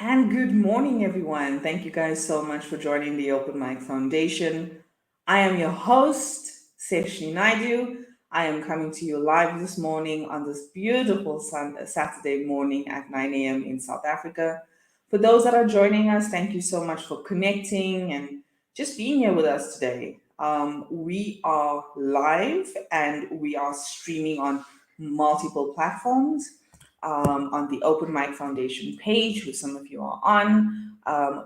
And good morning, everyone. Thank you guys so much for joining the Open Mic Foundation. I am your host, Seshni Naidu. I am coming to you live this morning on this beautiful Saturday morning at 9 a.m. in South Africa. For those that are joining us, thank you so much for connecting and just being here with us today. We are live and we are streaming on multiple platforms on the Open Mic Foundation page, who some of you are on,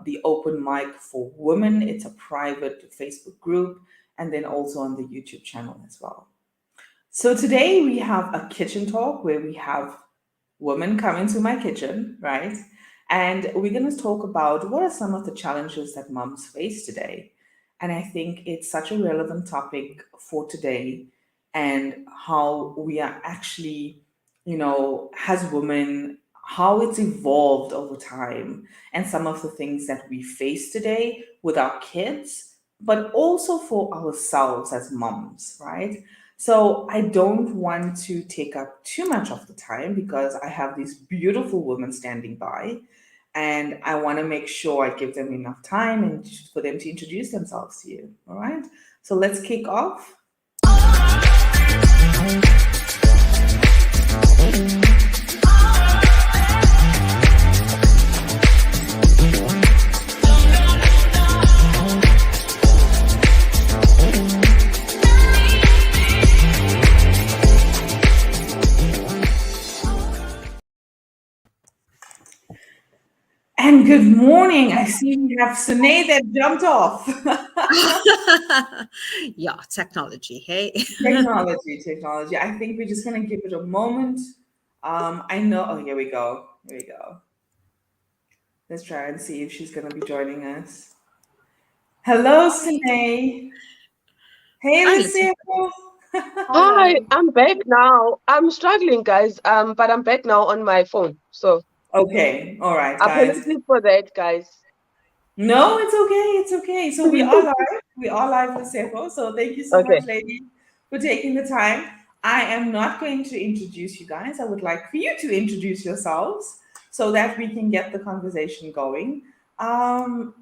the Open Mic for Women. It's a private Facebook group, and then also on the YouTube channel as well. So today we have a kitchen talk where we have women come into my kitchen, right? And we're going to talk about what are some of the challenges that moms face today. And I think it's such a relevant topic for today and how we are actually, as women, how it's evolved over time and some of the things that we face today with our kids, but also for ourselves as moms, right? So I don't want to take up too much of the time because I have these beautiful women standing by and I want to make sure I give them enough time and for them to introduce themselves to you. All right. So let's kick off. And good morning. I see we have Sine that jumped off. Yeah, technology. Hey. Technology. I think we're just gonna give it a moment. I know. Oh, here we go. Here we go. Let's try and see if she's gonna be joining us. Hello, Sine. Hey, Hi, Lucy. Lucia. Hi, Hello. I'm back now. I'm struggling, guys. But I'm back now on my phone. So Okay. All right, guys. apologies for that, guys. No, it's okay. It's okay. So we are live. We are live, Lucia. So thank you so much, Okay. ladies, for taking the time. I am not going to introduce you guys. I would like for you to introduce yourselves so that we can get the conversation going. Um,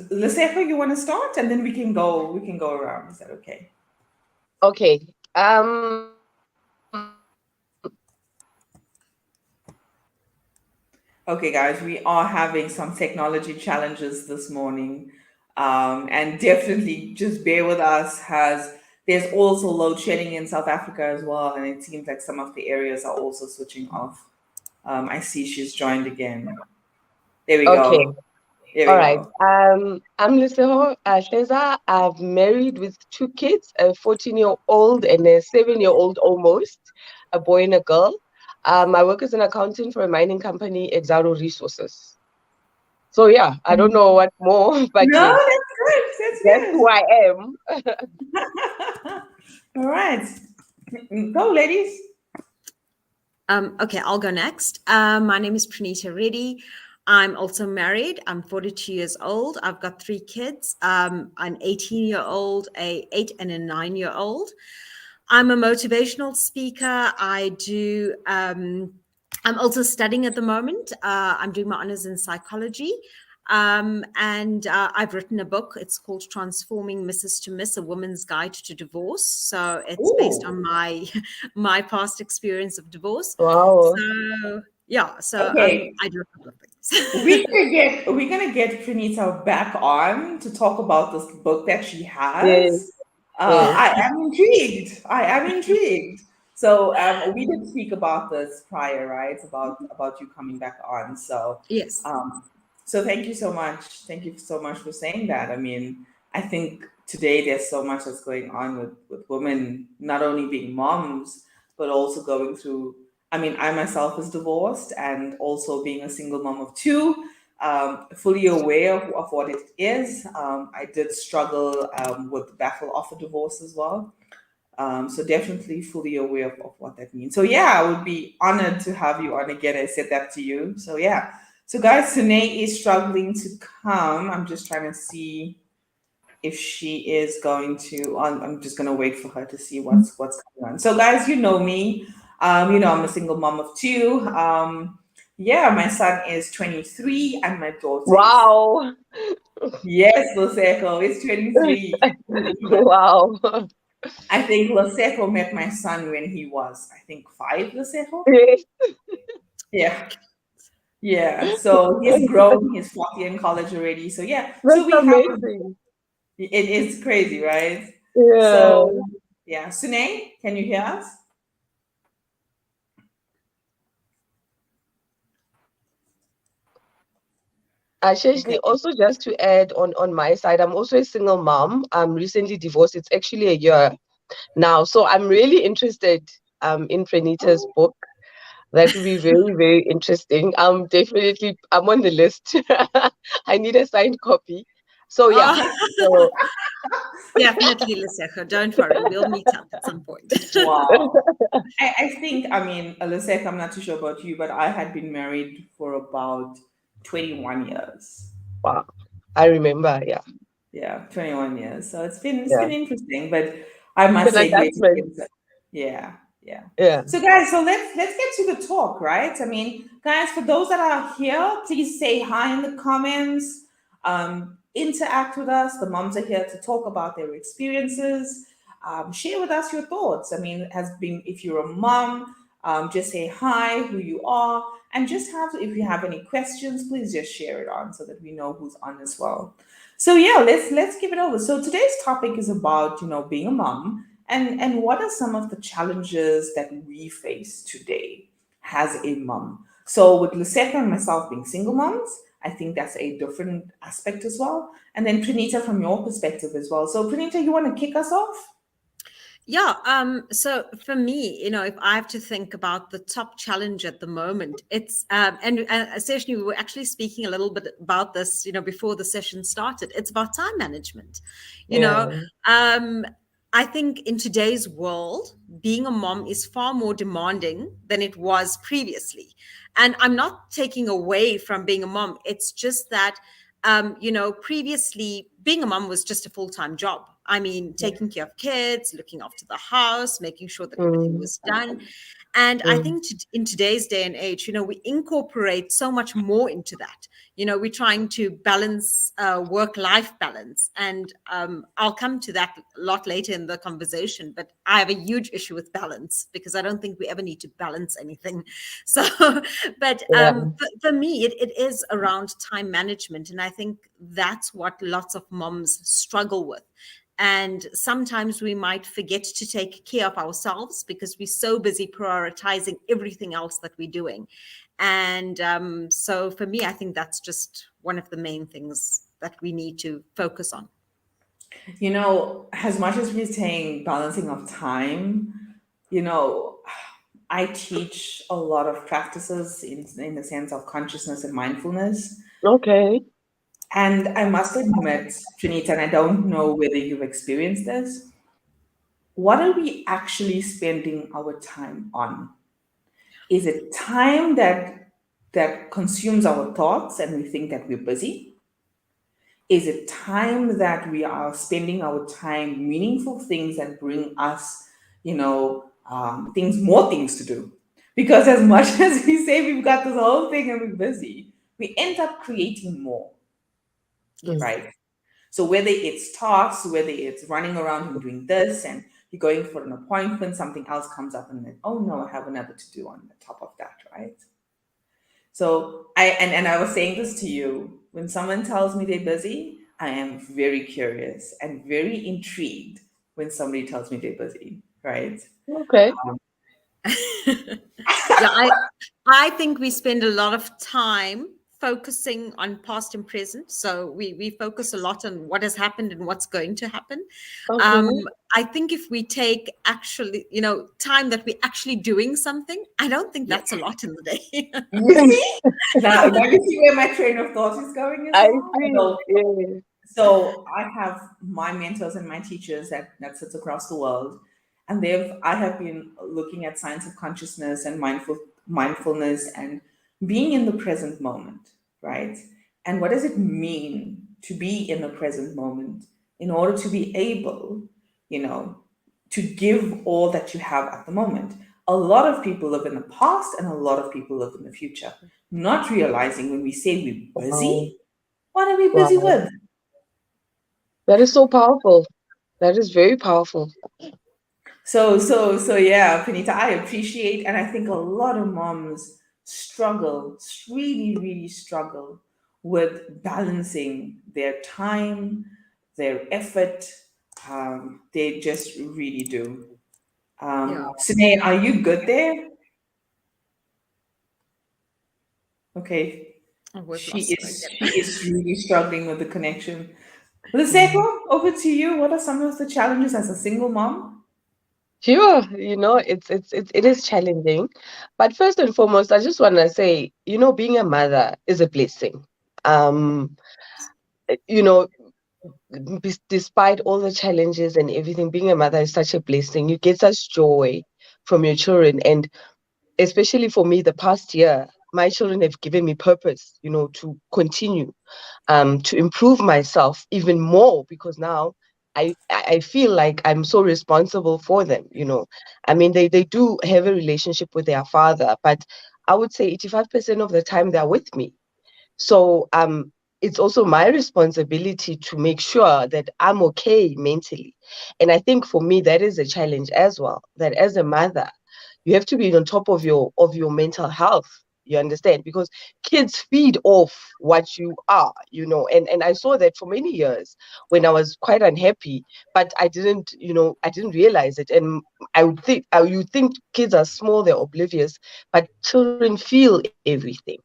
Lucia, you want to start, and then we can go around. Is that okay? Okay. Okay, guys, we are having some technology challenges this morning. And definitely just bear with us. There's also load shedding in South Africa as well, and it seems like some of the areas are also switching off. I see she's joined again. There we Okay. go. There we All right. go. I'm Liseho Hleza. I've married with two kids, a 14-year-old and a 7-year-old almost, a boy and a girl. I work as an accountant for a mining company, Exaro Resources. So yeah, I don't know what more, but No, yes, that's that's good. who I am. All right. Go, ladies. Okay, I'll go next. My name is Pranita Reddy. I'm also married. I'm 42 years old. I've got three kids. An 18-year-old, a 8 and a 9-year-old. I'm a motivational speaker. I'm also studying at the moment. I'm doing my honors in psychology. And I've written a book. It's called Transforming Mrs. to Miss: A Woman's Guide to Divorce. So it's based Ooh. on my past experience of divorce. Wow. So yeah, so Okay. I do a couple of things. We're gonna get Pranita back on to talk about this book that she Yes, has. yes. I am intrigued. I am intrigued. So we did speak about this prior, right? About you coming back on. So Yes. um, so thank you so much. Thank you so much for saying that. I mean, I think today there's so much that's going on with women not only being moms but also going through. I mean, I myself is divorced and also being a single mom of two, fully aware of what it is. I did struggle with the battle of a divorce as well. So definitely fully aware of what that means. So yeah, I would be honored to have you on again. I said that to you. So yeah. So guys, Sune is struggling to come. I'm just trying to see if she is going to. I'm just going to wait for her to see what's going on. So guys, you know me. I'm a single mom of two. Yeah, my son is 23 and my daughter is, Wow. yes, Loseko is 23. Can you believe it? Wow. I think Loseko met my son when he was, I think, 5, Loseko. Yes. Yeah. Yeah. So he's grown, he's 40 in college already. So yeah. So That's we have amazing. it is crazy, right? Yeah. So yeah. Sune, can you hear us? Shashni, Okay. also just to add on my side, I'm also a single mom. I'm recently divorced. It's actually a year now. So I'm really interested in Pranita's book. That will be very, very interesting. I'm on the list. I need a signed copy. So yeah. Oh, So definitely, Liseko. Don't worry. We'll meet up at some point. Wow. I think, I mean, Alisek, I'm not too sure about you, but I had been married for about 21 years. wow. I remember, yeah. Yeah, 21 years. So it's Yeah. been interesting, but I must It's an say great adjustment. experience. Yeah, yeah. Yeah. So guys, so let's get to the talk, right? I mean, guys, for those that are here, please say hi in the comments. Interact with us. The moms are here to talk about their experiences. Share with us your thoughts. I mean, it has been if you're a mom, just say hi, who you are, and just have if you have any questions, please just share it on so that we know who's on as well. So yeah, let's give it over. So today's topic is about being a mom and what are some of the challenges that we face today as a mom. So with Lucetta and myself being single moms, I think that's a different aspect as well. And then Pranita from your perspective as well. So Pranita, you want to kick us off? Yeah. So for me, if I have to think about the top challenge at the moment, it's and essentially we were actually speaking a little bit about this, before the session started. It's about time management. You Yeah. know, um, I think in today's world, being a mom is far more demanding than it was previously. And I'm not taking away from being a mom. It's just that previously being a mom was just a full-time job. I mean, Yeah. taking care of kids, looking after the house, making sure that everything Mm, was done. And I mm, think in today's day and age, we incorporate so much more into that. We're trying to balance work-life balance. And I'll come to that a lot later in the conversation, but I have a huge issue with balance because I don't think we ever need to balance anything. So, but yeah. for me, it is around time management. And I think that's what lots of moms struggle with. And sometimes we might forget to take care of ourselves because we're so busy prioritizing everything else that we're doing. And so for me, I think that's just one of the main things that we need to focus on. As much as we're saying balancing of time, you know, I teach a lot of practices in the sense of consciousness and mindfulness. Okay. And I must admit, Janita, and I don't know whether you've experienced this, what are we actually spending our time on? Is it time that consumes our thoughts and we think that we're busy? Is it time that we are spending our time meaningful things that bring us, more things to do? Because as much as we say we've got this whole thing and we're busy, we end up creating more, Mm, Yes. right? So whether it's tasks, whether it's running around and doing this, and you're going for an appointment, something else comes up, and then oh no, I have another to do on the top of that, right? So and I was saying this to you when someone tells me they're busy, I am very curious and very intrigued when somebody tells me they're busy, right? okay. Yeah, I think we spend a lot of time focusing on past and present. So we focus a lot on what has happened and what's going to happen. Okay. Um, I think if we take actually, time that we're actually doing something, I don't think Yeah. that's a lot in the day. You see? Now you see where my train of thought is going as I well. see. So Yeah. So I have my mentors and my teachers that sits across the world, and I have been looking at science of consciousness and mindfulness and being in the present moment, right? And what does it mean to be in the present moment in order to be able, you know, to give all that you have at the moment? a lot of people live in the past and a lot of people live in the future, not realizing when we say we're Wow. busy, what are we busy Wow. with? That is so powerful. That is very powerful. So yeah, Panita, I appreciate, and I think a lot of moms struggle, really, really struggle with balancing their time, their effort. They just really do. Yeah. Sine, are you good there? Okay, Oh, we've she lost her is. again. She is really struggling with the connection. Liseko, over to you. What are some of the challenges as a single mom? Sure, it is challenging. But first and foremost, I just want to say, being a mother is a blessing. Um, you know, despite all the challenges and everything, being a mother is such a blessing. You get such joy from your children. And especially for me, the past year, my children have given me purpose, to continue, to improve myself even more, because now I feel like I'm so responsible for them. I mean, they do have a relationship with their father, but I would say 85% of the time they're with me. So it's also my responsibility to make sure that I'm okay mentally. And I think for me that is a challenge as well. That as a mother, you have to be on top of your mental health. You understand? Because kids feed off what you are. And I saw that for many years when I was quite unhappy, but I didn't realize it. And you think kids are small, they're oblivious, but children feel everything.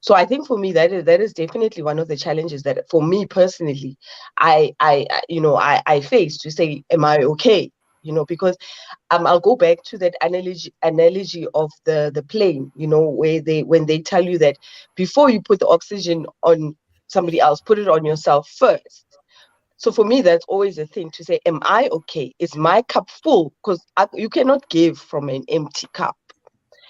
So I think for me that is definitely one of the challenges that for me personally I face, to say, am I okay? Because I'll go back to that analogy of the plane, where when they tell you that before you put the oxygen on somebody else, put it on yourself first. So for me, that's always a thing, to say, am I okay? Is my cup full? Because you cannot give from an empty cup.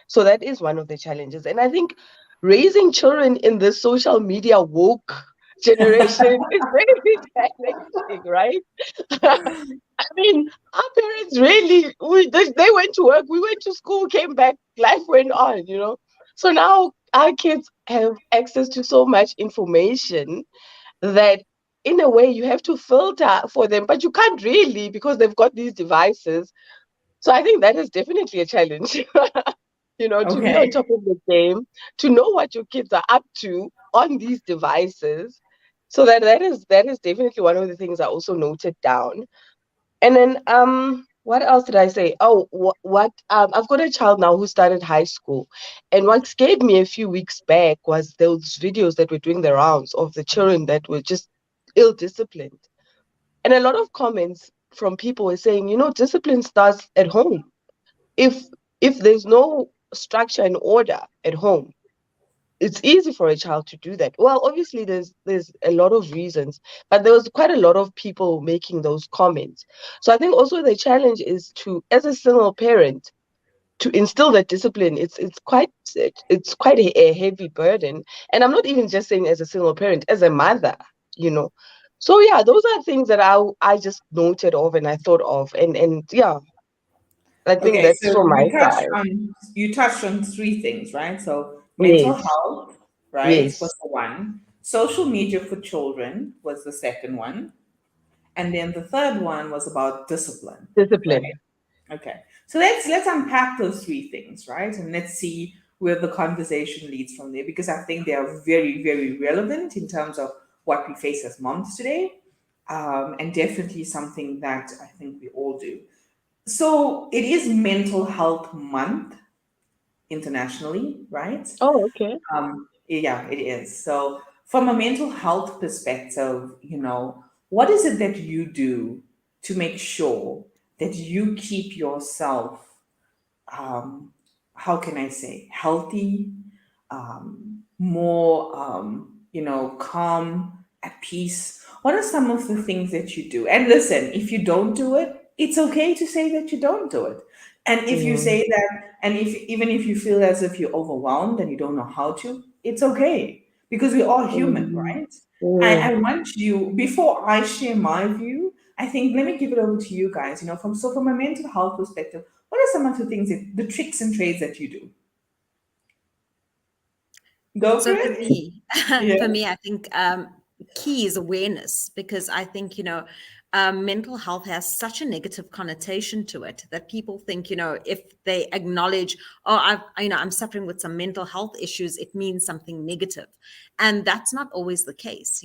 So that is one of the challenges. And I think raising children in this social media woke generation is very challenging, right? I mean, our parents really, they went to work, we went to school, came back, life went on. So now our kids have access to so much information that in a way you have to filter for them, but you can't really, because they've got these devices. So I think that is definitely a challenge. To be on Okay. top of the game, to know what your kids are up to on these devices. So that is definitely one of the things I also noted down. And then what else did I say? Oh, what I've got a child now who started high school, and what scared me a few weeks back was those videos that were doing the rounds of the children that were just ill-disciplined. And a lot of comments from people were saying, discipline starts at home. If there's no structure and order at home, it's easy for a child to do that. Well, obviously there's a lot of reasons, but there was quite a lot of people making those comments. So I think also the challenge is to, as a single parent, to instill that discipline. It's quite a heavy burden. And I'm not even just saying as a single parent, as a mother, you know. So yeah, those are things that I just noted of and I thought of. And yeah, I think Okay, that's so from my you touched side. on you touched on three things, right? So mental Yes, health, right, was yes. the one. Social media for children was the second one. And then the third one was about discipline, right? Discipline. Okay. So let's unpack those three things, right? And let's see where the conversation leads from there, because I think they are very, very relevant in terms of what we face as moms today. And definitely something that I think we all do. So it is Mental Health Month internationally, right? Oh, okay. Yeah, it is. So from a mental health perspective, what is it that you do to make sure that you keep yourself, um, how can I say, healthy, more, calm, at peace? What are some of the things that you do? And listen, if you don't do it, it's okay to say that you don't do it. And if you Mm, say that, and if even if you feel as if you're overwhelmed and you don't know how to, it's okay, because we're all human, mm, right? I mm. want you, before I share my view, I think let me give it over to you guys. From a mental health perspective, what what are some of the things, the tricks and trades that you do? Go for So for it. me, Yeah. for me, I think key is awareness, because I think, mental health has such a negative connotation to it that people think, if they acknowledge, oh, I'm suffering with some mental health issues, it means something negative. And that's not always the case.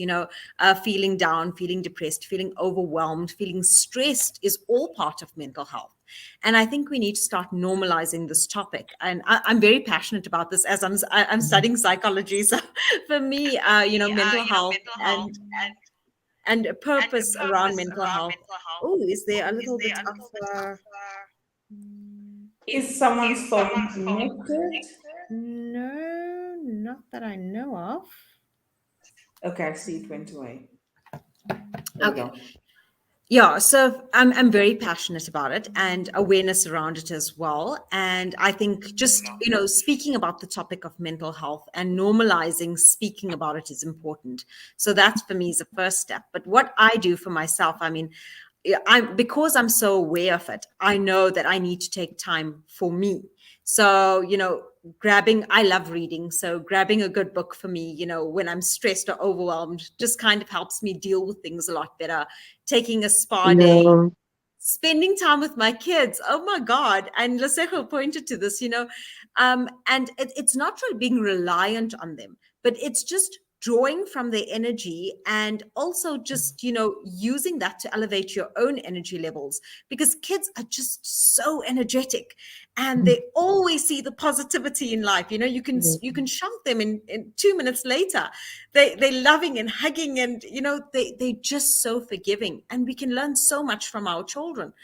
Feeling down, feeling depressed, feeling overwhelmed, feeling stressed is all part of mental health. And I think we need to start normalizing this topic. And I'm very passionate about this, as I'm studying psychology. So for me, mental health and a purpose around mental health. Oh, is there a little bit of Is someone's phone connected? no, not that I know of. Okay, I see it went away. There we Okay. go. Yeah, so I'm very passionate about it, and awareness around it as well. And I think just, speaking about the topic of mental health and normalizing speaking about it is important. So that for me is the first step. But what I do for myself, I mean, because I'm so aware of it, I know that I need to take time for me. So, I love reading. So grabbing a good book for me, when I'm stressed or overwhelmed, just kind of helps me deal with things a lot better. Taking a spa day, Yeah. spending time with my kids. Oh my God. And Lesego pointed to this, and it's not really being reliant on them, but it's just drawing from their energy, and also just, using that to elevate your own energy levels, because kids are just so energetic and they always see the positivity in life. You can shock them in 2 minutes later. They're loving and hugging, and they're just so forgiving, and we can learn so much from our children.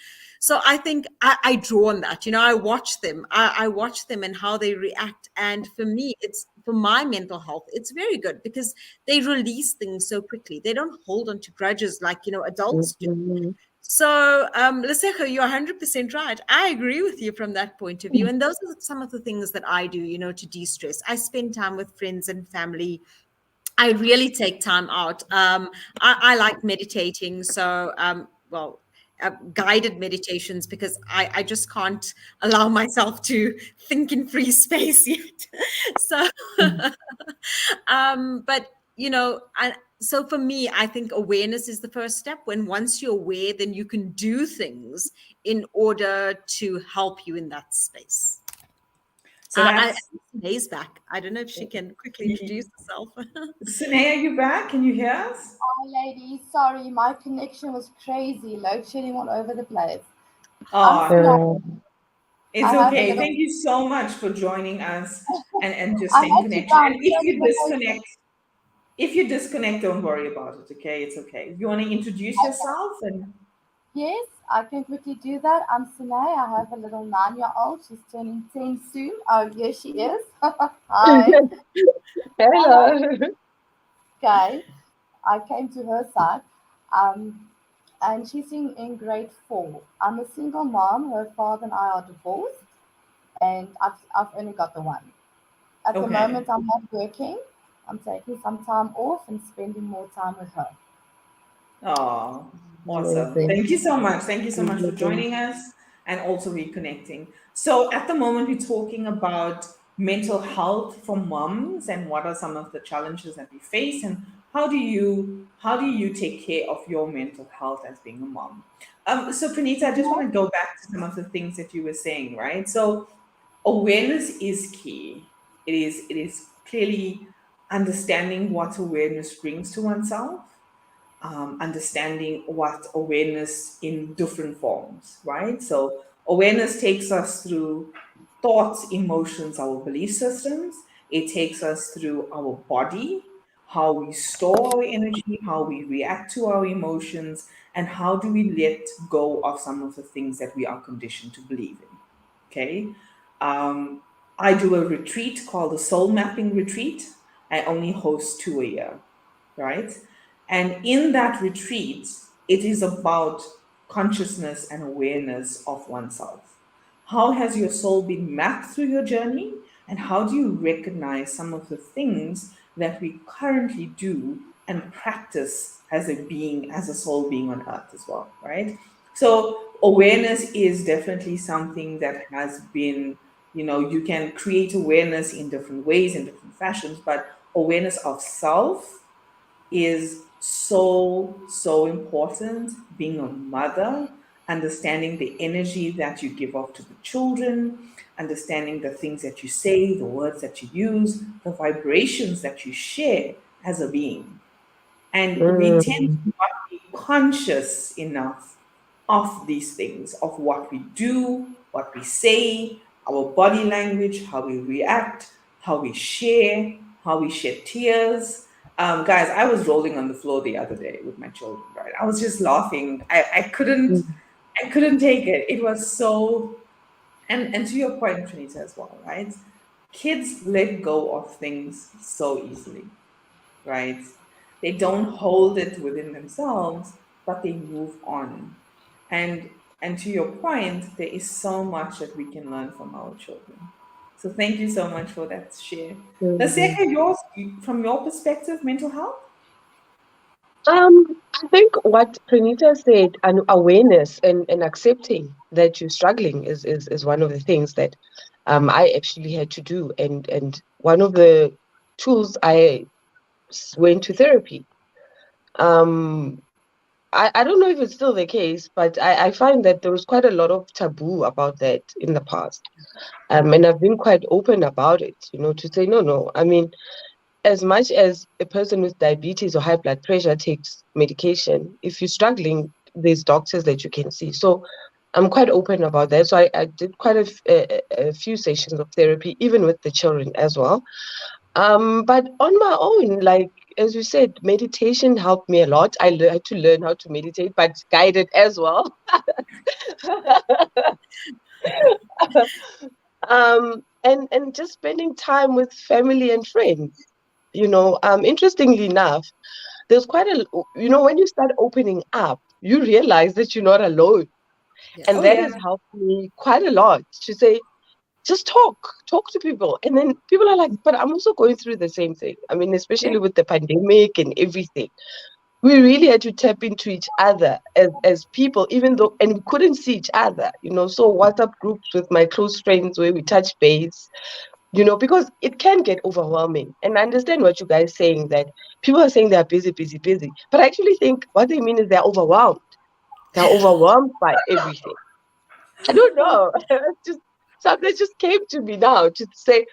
So I think I draw on that. I watch them. I watch them and how they react. And for me, it's for my mental health, it's very good, because they release things so quickly. They don't hold on to grudges like, adults do. Mhm. So, Lesego, you're 100% right. I agree with you from that point of view. And those are some of the things that I do, to de-stress. I spend time with friends and family. I really take time out. I like meditating. So, guided meditations, because I just can't allow myself to think in free space yet. So, but so for me, I think awareness is the first step. When once you're aware, then you can do things in order to help you in that space. So that's Sinead's back. I don't know if she can quickly introduce herself. Sinead, are you back? Can you hear us? Hi, ladies. Sorry, my connection was crazy. Load shedding all over the place. I'm Oh, Sinead. it's I have a okay. little. Thank you so much for joining us and just I staying had to connected. And download the voice. if you disconnect, don't worry about it. Okay, it's okay. You want to introduce yourself and Yes, I can quickly do that. I'm Sinead. I have a little 9-year-old. She's turning 10 soon. Oh, here she is. Hi. Hello. Okay. I came to her side. Um, and she's in grade 4. I'm a single mom. Her father and I are divorced, and I've only got the one. At the okay. moment, I'm not working. I'm taking some time off and spending more time with her. Oh, awesome. Amazing. Thank you so much. Thank you so much for Amazing. joining us and also reconnecting. So, at the moment, we're talking about mental health for moms and what are some of the challenges that we face and how do you take care of your mental health as being a mom? So Pranita, I just want to go back to some of the things that you were saying, right? So awareness is key. It is clearly understanding what awareness brings to oneself, understanding what awareness in different forms, right? So, awareness takes us through thoughts, emotions, our belief systems. It takes us through our body, how we store our energy, how we react to our emotions, and how do we let go of some of the things that we are conditioned to believe in. Okay. Um, I do a retreat called the Soul Mapping Retreat. I only host 2 a year, right? And in that retreat, it is about consciousness and awareness of oneself. How has your soul been mapped through your journey? And how do you recognize some of the things that we currently do and practice as a being, as a soul being on earth as well, right? So awareness is definitely something that has been, you can create awareness in different ways, in different fashions, but awareness of self is so, so important. Being a mother, understanding the energy that you give off to the children, understanding the things that you say, the words that you use, the vibrations that you share as a being. And we tend to Mm. not be conscious enough of these things, of what we do, what we say, our body language, how we react, how we share, how we shed tears. Guys, I was rolling on the floor the other day with my children, right? I was just laughing. I couldn't take it. It was so, and to your point, Trinita, as well, right? Kids let go of things so easily, right? They don't hold it within themselves, but they move on. And to your point, there is so much that we can learn from our children. So thank you so much for that share. Mm. Laseka, yours from your perspective, mental health? I think what Pranita said, and awareness and accepting that you're struggling is one of the things that I actually had to do. And one of the tools I went to therapy. Um, I don't know if it's still the case, but I find that there was quite a lot of taboo about that in the past. And I've been quite open about it, to say, no. I mean, as much as a person with diabetes or high blood pressure takes medication, if you're struggling, there's doctors that you can see. So I'm quite open about that. So I did quite a few sessions of therapy, even with the children as well. But on my own, like as you said, meditation helped me a lot. I had to learn how to meditate, but guided as well. And just spending time with family and friends. Interestingly enough, there's quite when you start opening up, you realize that you're not alone. Yes. And Oh that yeah. has helped me quite a lot to say, just talk to people. And then people are like, but I'm also going through the same thing. I mean, especially with the pandemic and everything. We really had to tap into each other as people, even though, and we couldn't see each other, so WhatsApp groups with my close friends where we touch base, because it can get overwhelming. And I understand what you guys saying, that people are saying they're busy, busy, busy. But I actually think what they mean is they're overwhelmed. They're overwhelmed by everything. I don't know. Just something that just came to me now to say,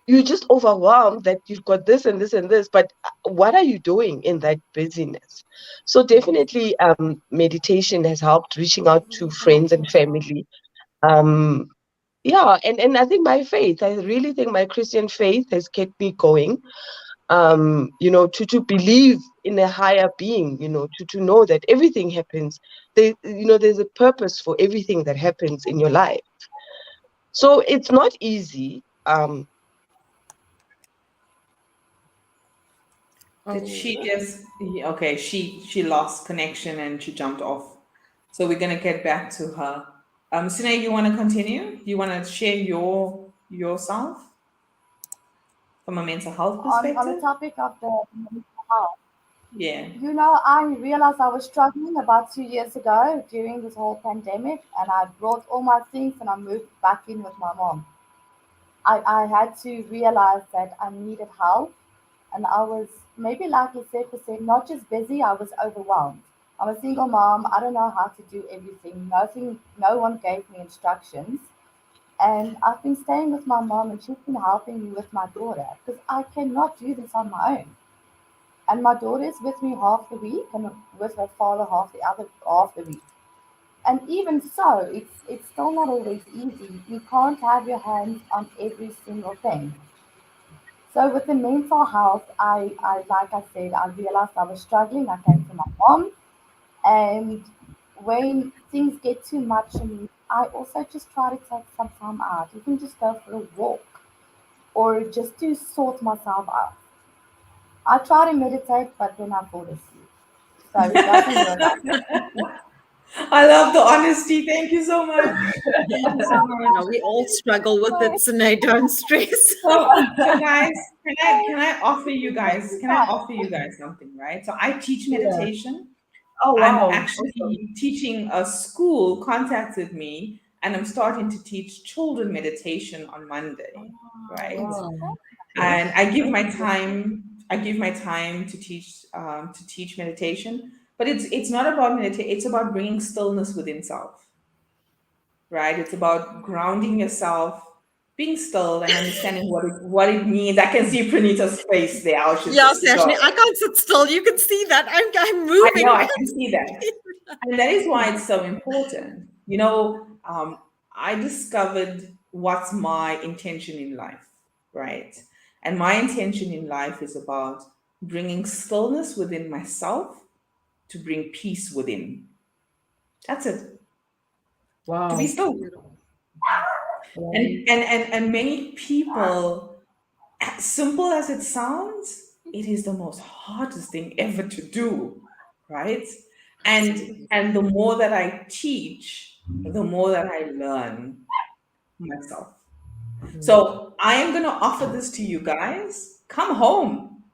you're just overwhelmed that you've got this and this and this, but what are you doing in that busyness? So definitely meditation has helped, reaching out to friends and family. Um, yeah, and I think my faith, I really think my Christian faith has kept me going. To believe in a higher being, to know that everything happens. There's a purpose for everything that happens in your life. So it's not easy. Did she just okay, she lost connection and she jumped off. So we're gonna get back to her. Sine, you wanna continue? You wanna share yourself from a mental health On the perspective? topic of the mental health, Yeah. I realized I was struggling about 2 years ago during this whole pandemic, and I brought all my things and I moved back in with my mom. I had to realize that I needed help, and I was maybe like you said, not just busy, I was overwhelmed. I'm a single mom, I don't know how to do everything. Nothing, no one gave me instructions. And I've been staying with my mom, and she's been helping me with my daughter because I cannot do this on my own. And my daughter is with me half the week, and with her father half the week. And even so, it's still not always easy. You can't have your hands on every single thing. So with the mental health, I like I said, I realized I was struggling. I came to my mom, and when things get too much for me, I also just try to take some time out. You can just go for a walk or just to sort myself out. I try to meditate, but then I fall asleep. So it doesn't work out. I love the honesty. Thank you so much. Thank you so No, much. we all struggle with it, Sinead. Don't stress. So guys, can I offer you guys something, right? So I teach Yeah. meditation. Oh I'm wow. actually teaching a school contacted me, and I'm starting to teach children meditation on Monday, right? Wow. And I give my time to teach meditation, but it's not about meditation, it's about bringing stillness within self, right? It's about grounding yourself, being still, and understanding what it means. I can see Pranita's face there, how she's Yeah, just Sashni, so. I can't sit still. You can see that. I'm I know, moving. I can see that. And that is why it's so important. I discovered what's my intention in life, right? And my intention in life is about bringing stillness within myself to bring peace within. That's it. To be Wow. still. And many people, as simple as it sounds, it is the most hardest thing ever to do, right? And the more that I teach, the more that I learn myself. So I am going to offer this to you guys. Come home,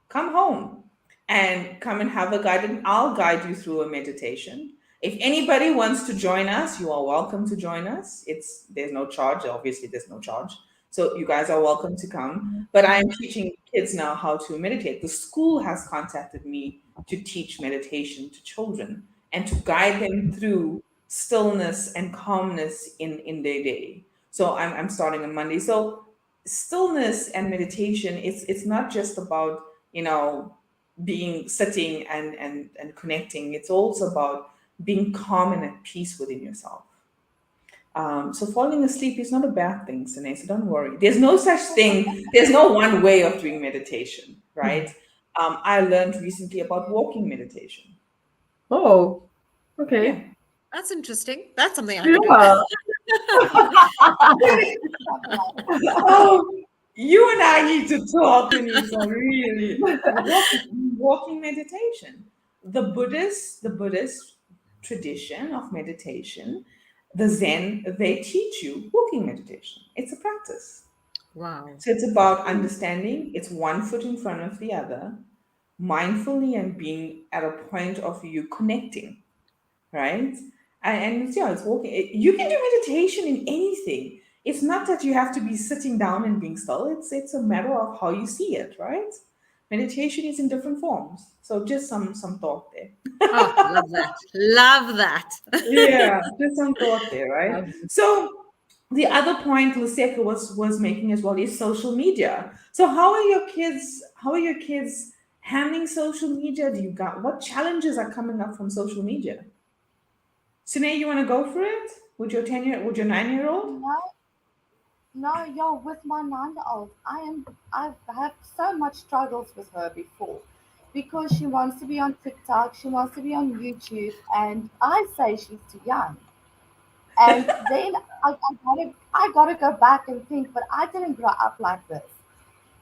and come and have a guided. I'll guide you through a meditation. If anybody wants to join us, you are welcome to join us. There's no charge. Obviously, there's no charge. So you guys are welcome to come. But I am teaching kids now how to meditate. The school has contacted me to teach meditation to children and to guide them through stillness and calmness in their day. So I'm starting on Monday. So stillness and meditation, it's not just about, being sitting and connecting. It's also about being calm and at peace within yourself. So falling asleep is not a bad thing, Sine, so don't worry. There's no such thing. There's no one way of doing meditation, right? I learned recently about walking meditation. Oh, Yeah. okay. That's interesting. That's something I could do. Yeah. Oh, you and I need to talk, Anita, really. Walking meditation. The Buddhist tradition of meditation, the Zen, they teach you walking meditation. It's a practice. Wow. So it's about understanding, it's one foot in front of the other, mindfully and being at a point of you connecting, right? And it's walking. You can do meditation in anything. It's not that you have to be sitting down and being still. It's a matter of how you see it, right? Meditation is in different forms. So just some thought there. Oh, love that. Love that. Yeah, just some thought there, right? So the other point Luseka was making as well is social media. So how are your kids handling social media? Do you got what challenges are coming up from social media? Sine, you want to go for it with your 9-year-old? No, with my 9-year-old, I've had so much struggles with her before because she wants to be on TikTok, she wants to be on YouTube, and I say she's too young. And then I gotta go back and think, but I didn't grow up like this.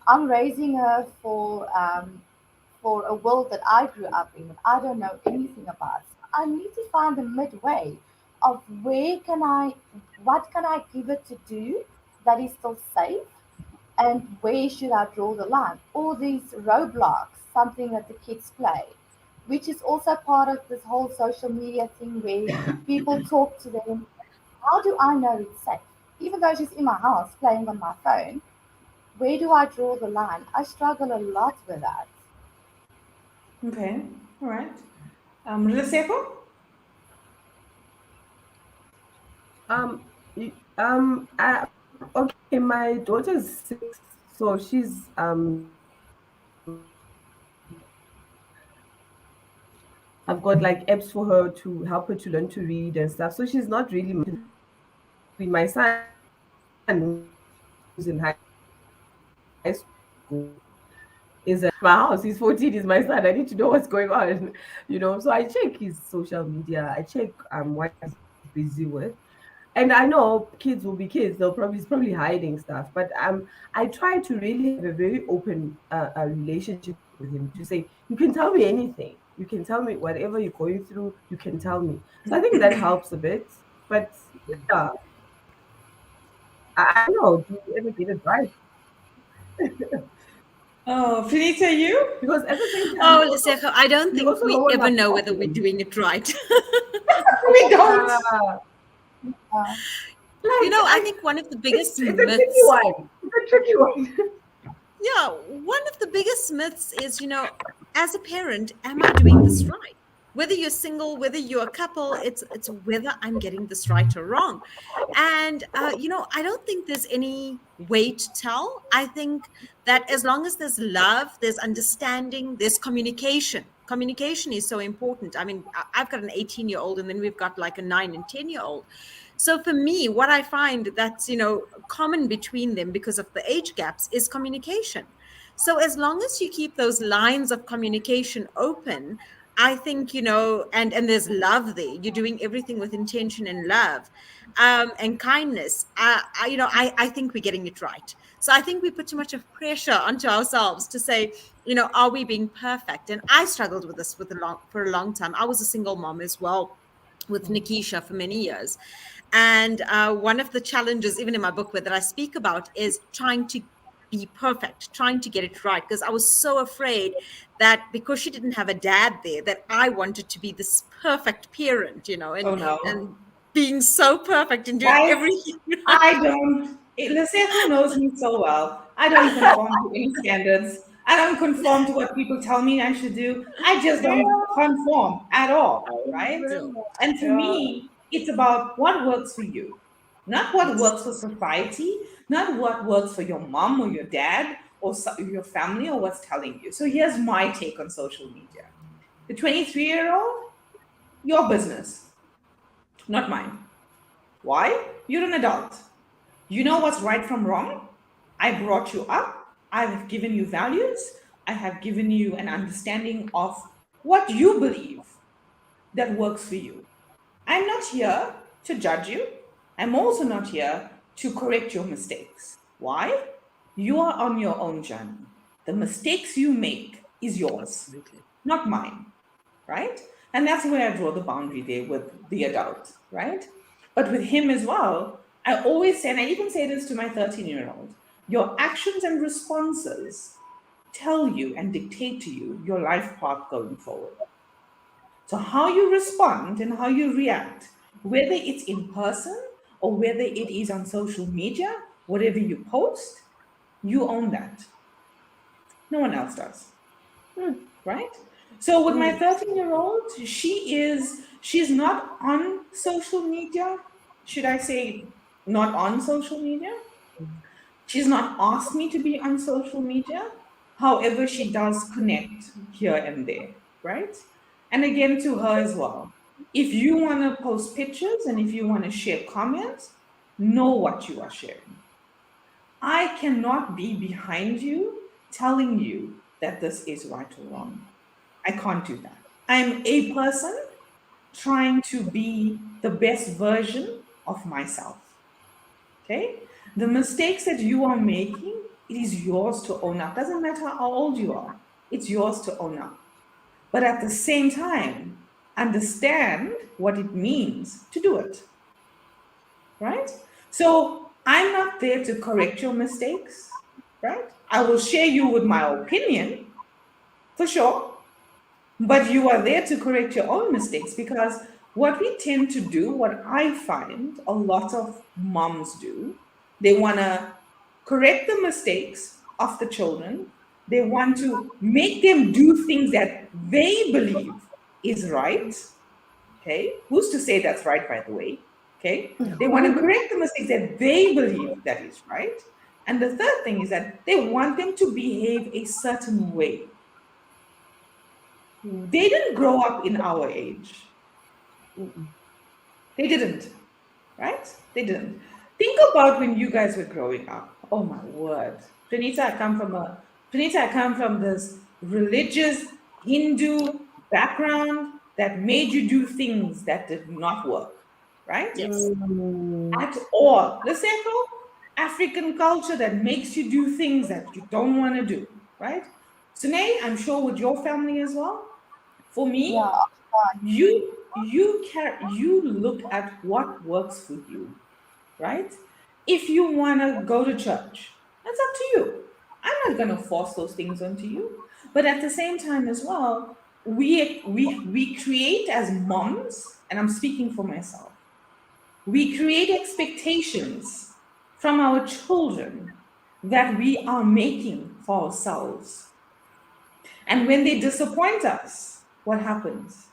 I'm raising her for a world that I grew up in and I don't know anything about. So I need to find a midway of what can I give her to do that is still safe, and where should I draw the line? All these roadblocks, something that the kids play, which is also part of this whole social media thing where people talk to them. How do I know it's safe? Even though she's in my house playing on my phone, where do I draw the line? I struggle a lot with that. Okay, all right. Luseko? Um, okay, my daughter's 6, so she's I've got like apps for her to help her to learn to read and stuff. So she's not really my son who's in high school is at my house. He's 14, he's my son. I need to know what's going on, So I check his social media. I check what he's busy with. And I know kids will be kids. He's probably hiding stuff. But I try to really have a very open relationship with him to say, you can tell me anything. You can tell me whatever you're going through. You can tell me. So I think that helps a bit. But yeah, I don't know. Do you ever get advice? Oh, Finita, you? Because at the same time, Oh, Lesego, I don't we think also we don't want ever our know whether we're problem. doing it right. We don't. Ah, Uh, I think one of the biggest it's a tricky myths, one. It's a tricky one. yeah, one of the biggest myths is, as a parent, am I doing this right? Whether you're single, whether you're a couple, it's whether I'm getting this right or wrong. And I don't think there's any way to tell. I think that as long as there's love, there's understanding, there's communication. Communication is so important. I mean, I've got an 18-year-old, and then we've got like a 9 and 10-year-old. So for me, what I find that's common between them because of the age gaps is communication. So as long as you keep those lines of communication open, I think, and there's love there. You're doing everything with intention and love, and kindness. I think we're getting it right. So I think we put too much of pressure onto ourselves to say, are we being perfect? And I struggled with this for a long time. I was a single mom as well, with Nikisha for many years. And one of the challenges, even in my book, that I speak about, is trying to be perfect, trying to get it right. Because I was so afraid that because she didn't have a dad there, that I wanted to be this perfect parent, Oh no. and being so perfect and doing Guys, everything. I don't. Laseko knows me so well. I don't conform to any standards. I don't conform to what people tell me I should do. I just don't conform at all, right? And for Yeah. me, it's about what works for you, not what Yes. works for society, not what works for your mom or your dad or your family or what's telling you. So here's my take on social media. The 23-year-old, your business, not mine. Why? You're an adult. You know what's right from wrong. I brought you up. I have given you values. I have given you an understanding of what you believe that works for you. I'm not here to judge you. I'm also not here to correct your mistakes. Why? You are on your own journey. The mistakes you make is yours, Absolutely. not mine, right? And that's where I draw the boundary there with the adult, right? But with him as well, I always say, and I even say this to my 13-year-old, your actions and responses tell you and dictate to you your life path going forward. So, how you respond and how you react, whether it's in person or whether it is on social media, whatever you post, you own that. No one else does. Right? So with my 13-year-old, she's not on social media. Should I say not on social media? She's not asked me to be on social media. However, she does connect here and there, right? And again, to her as well. If you want to post pictures and if you want to share comments, know what you are sharing. I cannot be behind you telling you that this is right or wrong. I can't do that. I'm a person trying to be the best version of myself. Okay? The mistakes that you are making, it is yours to own up. Doesn't matter how old you are, it's yours to own up. But at the same time, understand what it means to do it. Right? So I'm not there to correct your mistakes, right? I will share you with my opinion for sure, but you are there to correct your own mistakes because what we tend to do, what I find a lot of moms do, they want to correct the mistakes of the children. They want to make them do things that they believe is right. Okay. Who's to say that's right, by the way? Okay. They want to correct the mistakes that they believe that is right. And the third thing is that they want them to behave a certain way. They didn't grow up in our age. They didn't, right? They didn't. Think about when you guys were growing up. Oh my word. Pranita, I come from this religious Hindu background that made you do things that did not work, right? Yes. At all. The second African culture that makes you do things that you don't want to do, right? Sune, I'm sure with your family as well. For me, yeah, you look at what works for you, right? If you want to go to church, that's up to you. I'm not going to force those things onto you. But at the same time as well, we create as moms, and I'm speaking for myself, we create expectations from our children that we are making for ourselves. And when they disappoint us, what happens?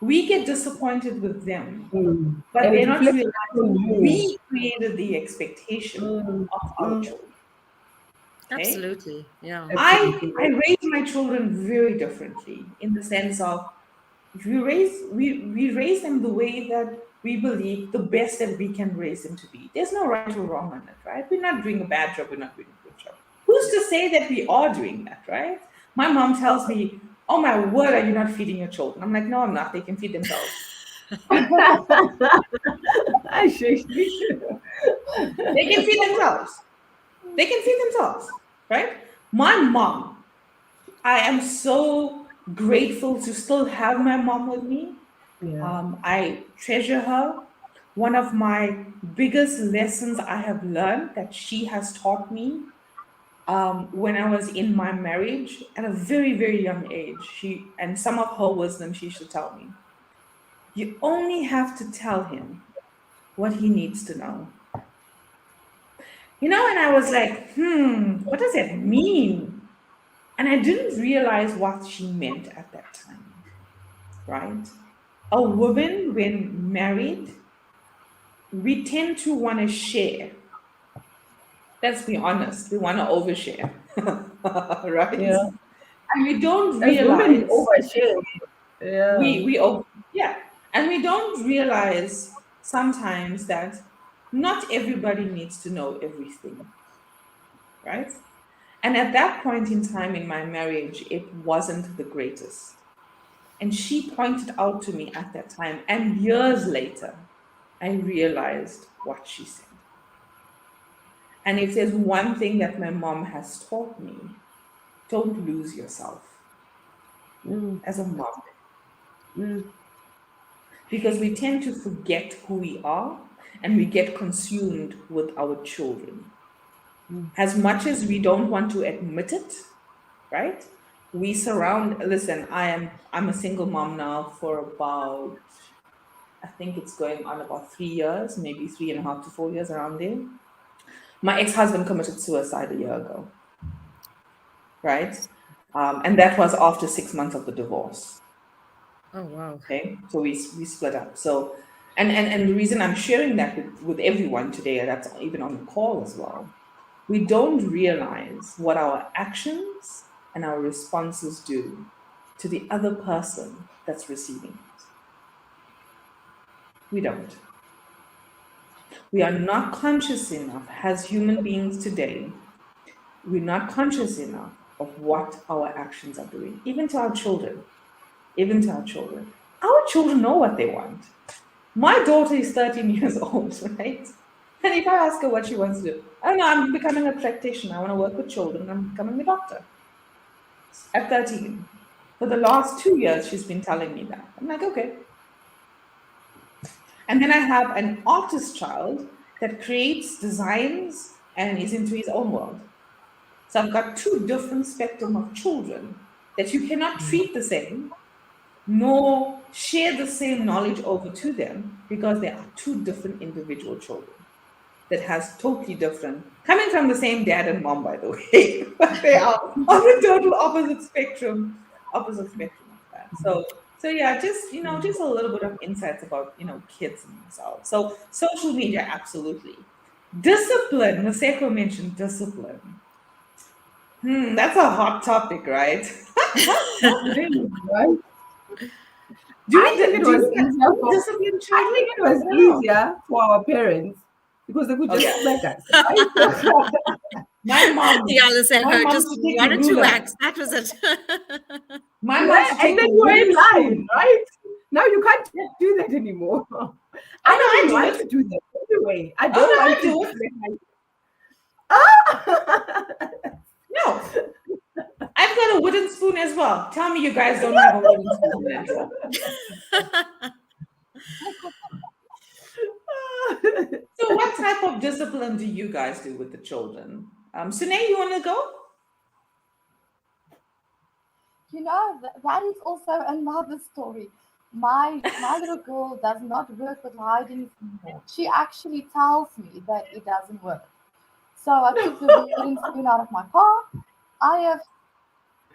We get disappointed with them, but And they're it not reflects on realizing you. we created the expectation of our children. Okay? Absolutely. Yeah. I raise my children very differently in the sense of we raise them the way that we believe the best that we can raise them to be. There's no right or wrong on it, right? We're not doing a bad job, we're not doing a good job. Who's to say that we are doing that, right? My mom tells me, "Oh my word, are you not feeding your children?" I'm like, "No, I'm not. They can feed themselves." They can feed themselves. They can feed themselves, right? My mom, I am so grateful to still have my mom with me. I treasure her. One of my biggest lessons I have learned that she has taught me when I was in my marriage at a very, very young age. And some of her wisdom she should tell me. You only have to tell him what he needs to know. And I was like, what does that mean? And I didn't realize what she meant at that time, right? A woman, when married, we tend to want to share. Let's be honest, we want to overshare, right? Yeah. And we don't As women, we realize overshare. Yeah. yeah, and we don't realize sometimes that not everybody needs to know everything, right? And at that point in time in my marriage, it wasn't the greatest. And she pointed out to me at that time, and years later, I realized what she said. And if there's one thing that my mom has taught me, don't lose yourself as a mom. Because we tend to forget who we are and we get consumed with our children. As much as we don't want to admit it, right? Listen, I'm a single mom now for about, I think it's going on about 3 years, maybe 3.5 to 4 years, around there. My ex-husband committed suicide a year ago, right? And that was after 6 months of the divorce. Oh wow. Okay, so we split up. So, and the reason I'm sharing that with everyone today, that's even on the call as well, we don't realize what our actions and our responses do to the other person that's receiving it. We don't. We are not conscious enough as human beings today. We're not conscious enough of what our actions are doing, even to our children. Even to our children. Our children know what they want. My daughter is 13 years old, right? And if I ask her what she wants to do, I don't know, I'm becoming a practitioner. I want to work with children. I'm becoming a doctor. At 13. For the last 2 years, she's been telling me that. I'm like, okay. And then I have an artist child that creates designs and is into his own world. So I've got two different spectrum of children that you cannot treat the same, nor share the same knowledge over to them, because they are two different individual children that has totally different, coming from the same dad and mom, by the way, but they are on the total opposite spectrum of that. So yeah, just a little bit of insights about kids and themselves. So social media, absolutely. Discipline. Maseko mentioned discipline. That's a hot topic, right? Really, right? I think it was easier for our parents because they could just smack us. Right? My mom, yeah, listen, my mom just used to take 1 a or 2 ruler. whacks. That was it. My mom used to take and then a you're in wooden line, spoon. right? Now you can't do that anymore. I don't do want it. to do that anyway. I don't want I to do it. No, I've got a wooden spoon as well. Tell me you guys don't have a wooden spoon then. So what type of discipline do you guys do with the children? Sunay, you want to go? that is also another story. My little girl does not work with hiding anymore. She actually tells me that it doesn't work. So I took the wedding spoon out of my car. I have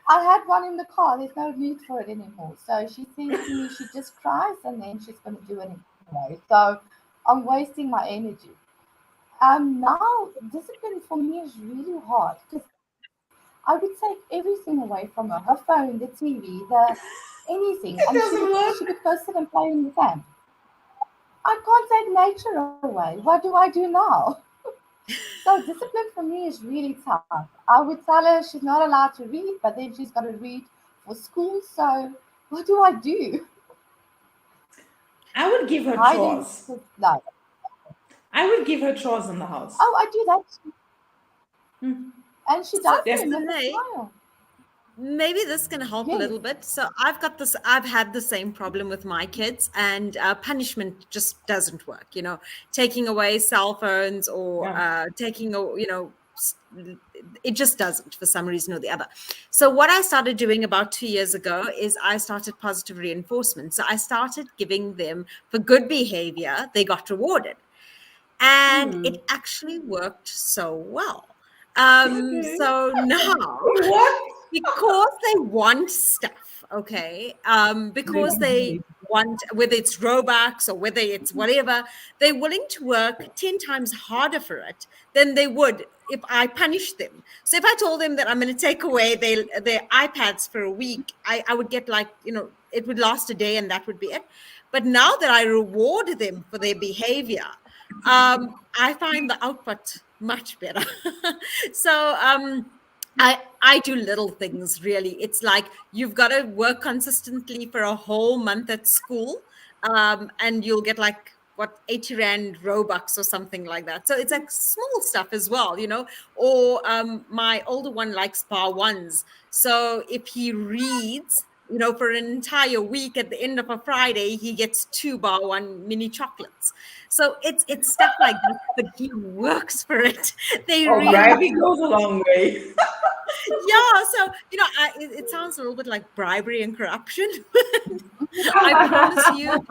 I had one in the car. There's no need for it anymore. So she says to me, she just cries and then she's going to do it anyway. So I'm wasting my energy. Now discipline for me is really hard because I would take everything away from her phone, the TV, the anything, It and doesn't work. she would go sit and play in the sand. I can't take nature away. What do I do now? So discipline for me is really tough. I would tell her she's not allowed to read, but then she's got to read for school. So what do I do? I would give her Hiding? chores. No. I would give her chores in the house. Oh, I do that. Hmm. And she does Yes. it with a Renee, smile. maybe this can help a Yes. little bit. So I've had the same problem with my kids, and punishment just doesn't work. Taking away cell phones or Yeah. it just doesn't for some reason or the other. So what I started doing about 2 years ago is I started positive reinforcement. So I started giving them, for good behavior, they got rewarded. And it actually worked so well. Okay. So now, What? because they want stuff, okay, because they want, whether it's Robux or whether it's whatever, they're willing to work 10 times harder for it than they would if I punished them. So if I told them that I'm going to take away their iPads for a week, I would get it would last a day and that would be it. But now that I reward them for their behavior, I find the output much better. So I do little things, really. It's like you've got to work consistently for a whole month at school, and you'll get 80 Rand Robux or something like that. So it's like small stuff as well, or my older one likes bar ones. So if he reads, for an entire week, at the end of a Friday, he gets 2 bar one mini chocolates. So it's stuff like that, but he works for it. They really, Bribery goes a long way. yeah. So it sounds a little bit like bribery and corruption. I promise you,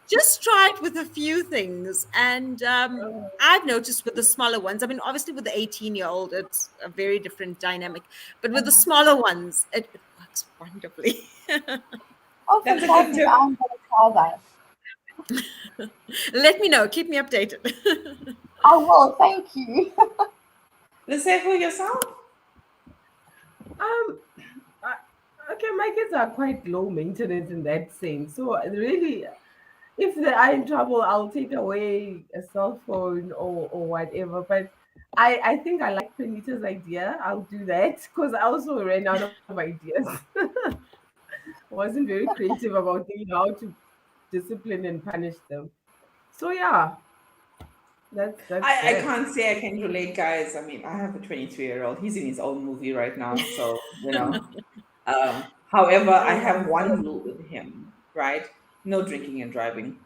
just try it with a few things. And I've noticed with the smaller ones, I mean, obviously with the 18-year-old, it's a very different dynamic. But with the smaller ones, it works wonderfully. Oh, That's a good fantastic. tip. I'm going to try that. Let me know. Keep me updated. I will. Thank you. Let's say for yourself. Okay, my kids are quite low maintenance in that sense. So really, if they are in trouble, I'll take away a cell phone or whatever. But I think I like Pranita's idea. I'll do that because I also ran out of ideas. Wasn't very creative about thinking how to discipline and punish them. So yeah, that's I that. can't say I can relate, guys. I mean, I have a 23-year-old. He's in his own movie right now. So, however, I have one rule with him, right? No drinking and driving.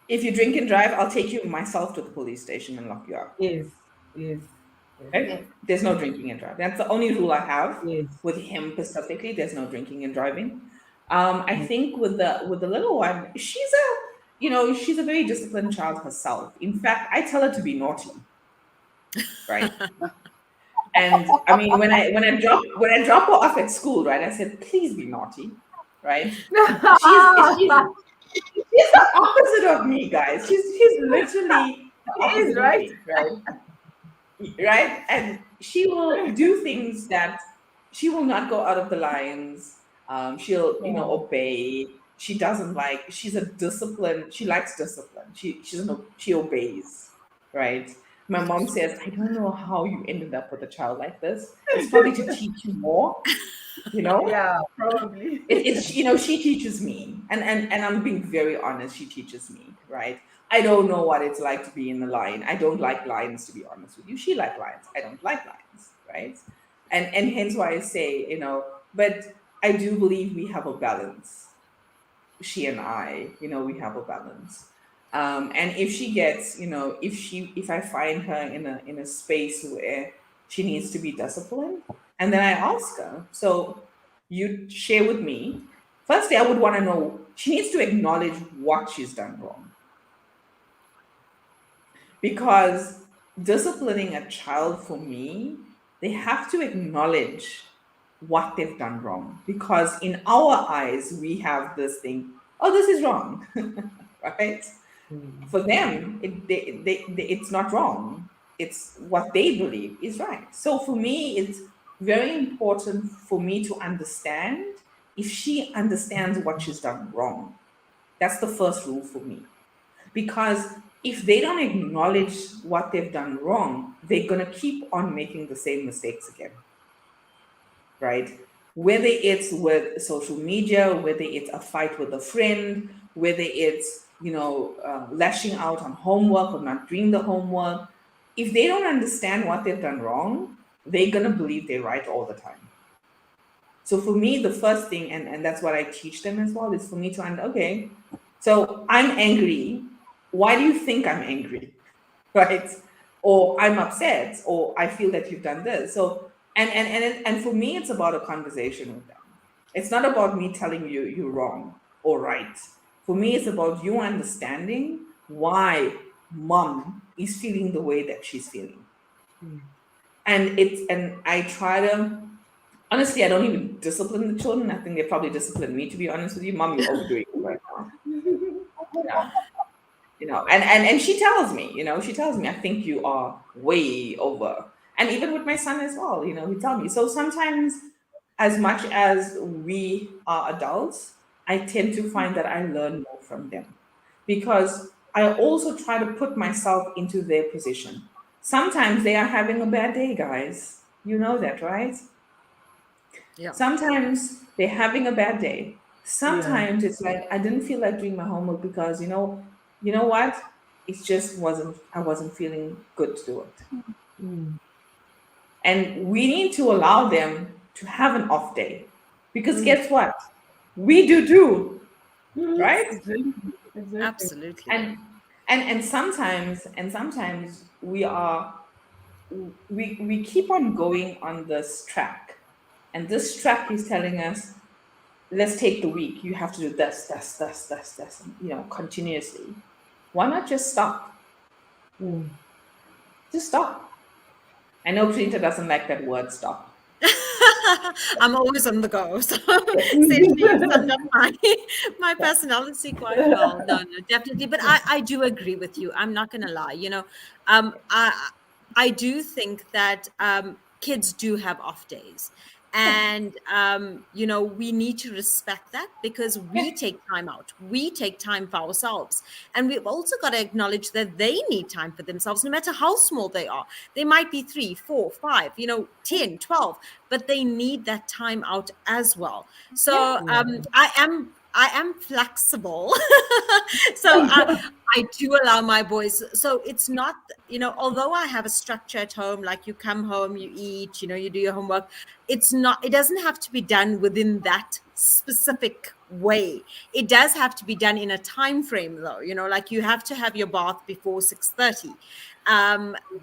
If you drink and drive, I'll take you myself to the police station and lock you up. Yes, yes, Right? Yes. There's no drinking and driving. That's the only rule I have yes. with him specifically. There's no drinking and driving. I think with the little one, she's a very disciplined child herself. In fact, I tell her to be naughty, right? And I mean, when I drop her off at school, right? I said, please be naughty, right? She's the opposite of me, guys. She's literally the She is, opposite of right? me, right? And she will do things that she will not go out of the lines. She'll obey. She doesn't like. She's a discipline. She likes discipline. She obeys, right? My mom says, I don't know how you ended up with a child like this. It's probably to teach you more, Yeah, probably. she teaches me, and I'm being very honest. She teaches me, right? I don't know what it's like to be in the line. I don't like lions, to be honest with you. She likes lions. I don't like lions, right? And hence why I say, but I do believe we have a balance. She and I, we have a balance. And if she gets, if I find her in a space where she needs to be disciplined, And then I ask her, so you share with me. Firstly, I would want to know, she needs to acknowledge what she's done wrong. Because disciplining a child, for me, they have to acknowledge what they've done wrong. Because in our eyes, we have this thing, oh, this is wrong, right? For them, it's not wrong. It's what they believe is right. So for me, it's very important for me to understand if she understands what she's done wrong. That's the first rule for me. Because if they don't acknowledge what they've done wrong, they're going to keep on making the same mistakes again. Right? Whether it's with social media, whether it's a fight with a friend, whether it's, lashing out on homework or not doing the homework, if they don't understand what they've done wrong, they're going to believe they're right all the time. So for me, the first thing, and that's what I teach them as well, is for me to okay, so I'm angry. Why do you think I'm angry? Right? Or I'm upset, or I feel that you've done this. So, and for me, it's about a conversation with them. It's not about me telling you you're wrong or right. For me, it's about you understanding why mom is feeling the way that she's feeling. And I try to, honestly, I don't even discipline the children. I think they probably discipline me, to be honest with you. Mom, you're overdoing it right now. And she tells me, I think you are way over. And even with my son as well, he tells me. So sometimes, as much as we are adults, I tend to find that I learn more from them, because I also try to put myself into their position. Sometimes they are having a bad day, guys. You know that, right? Yeah. Sometimes they're having a bad day. Sometimes it's like, I didn't feel like doing my homework because, you know what? It just I wasn't feeling good to do it. And we need to allow them to have an off day, because guess what? We do too, right? Exactly. Absolutely. And sometimes we keep on going on this track, and this track is telling us, let's take the week. You have to do this, continuously. Why not just stop? Just stop. I know Printer doesn't like that word, stop. I'm always on the go. So essentially, you've summed up my personality quite well. No, definitely. But I do agree with you. I'm not going to lie. I do think that kids do have off days. And, we need to respect that, because we take time out. We take time for ourselves. And we've also got to acknowledge that they need time for themselves, no matter how small they are. They might be 3, 4, 5, 10, 12, but they need that time out as well. So I am flexible. So I do allow my boys. So it's not, although I have a structure at home, like you come home, you eat, you do your homework. It doesn't have to be done within that specific way. It does have to be done in a time frame, though, like you have to have your bath before 6:30.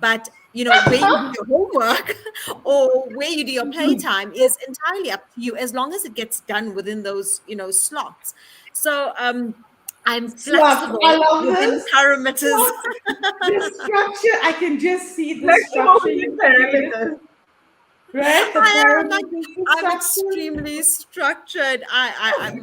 But where you do your homework or where you do your playtime is entirely up to you, as long as it gets done within those slots. So I'm flexible within parameters. The structure, I can just see the structure. Parameters. Right? I'm extremely structured.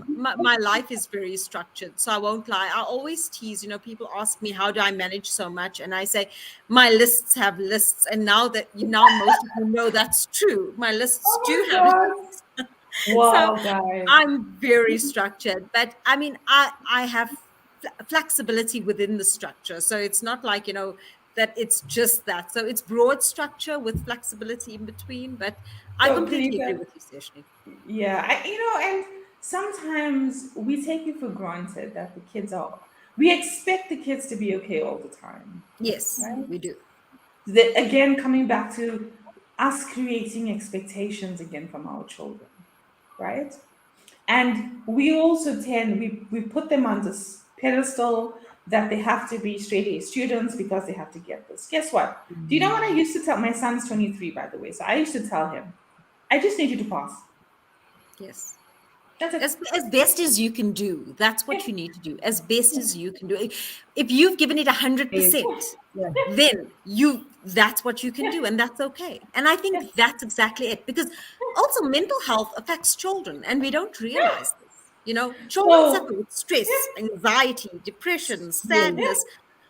My life is very structured, so I won't lie. I always tease, people ask me, how do I manage so much? And I say, my lists have lists. And now most of you know that's true. My lists do have lists. Wow, so guys. I'm very structured, but I mean, I have flexibility within the structure. So it's not like, that it's just that. So it's broad structure with flexibility in between, but I completely agree with you, Seshni. Yeah, and sometimes we take it for granted that the kids we expect the kids to be okay all the time. Yes, right? We do. Again, coming back to us creating expectations again from our children, right? And we also we put them on this pedestal that they have to be straight A students because they have to get this. Guess what? Do you know what I used to tell? My son's 23, by the way. So I used to tell him, I just need you to pass. Yes. That's it. As best as you can do. That's what you need to do. As best as you can do. If you've given it 100%, Yeah. then that's what you can do, and that's okay. And I think that's exactly it. Because also mental health affects children, and we don't realize this. Children So, suffer with stress, anxiety, depression, Yes. sadness.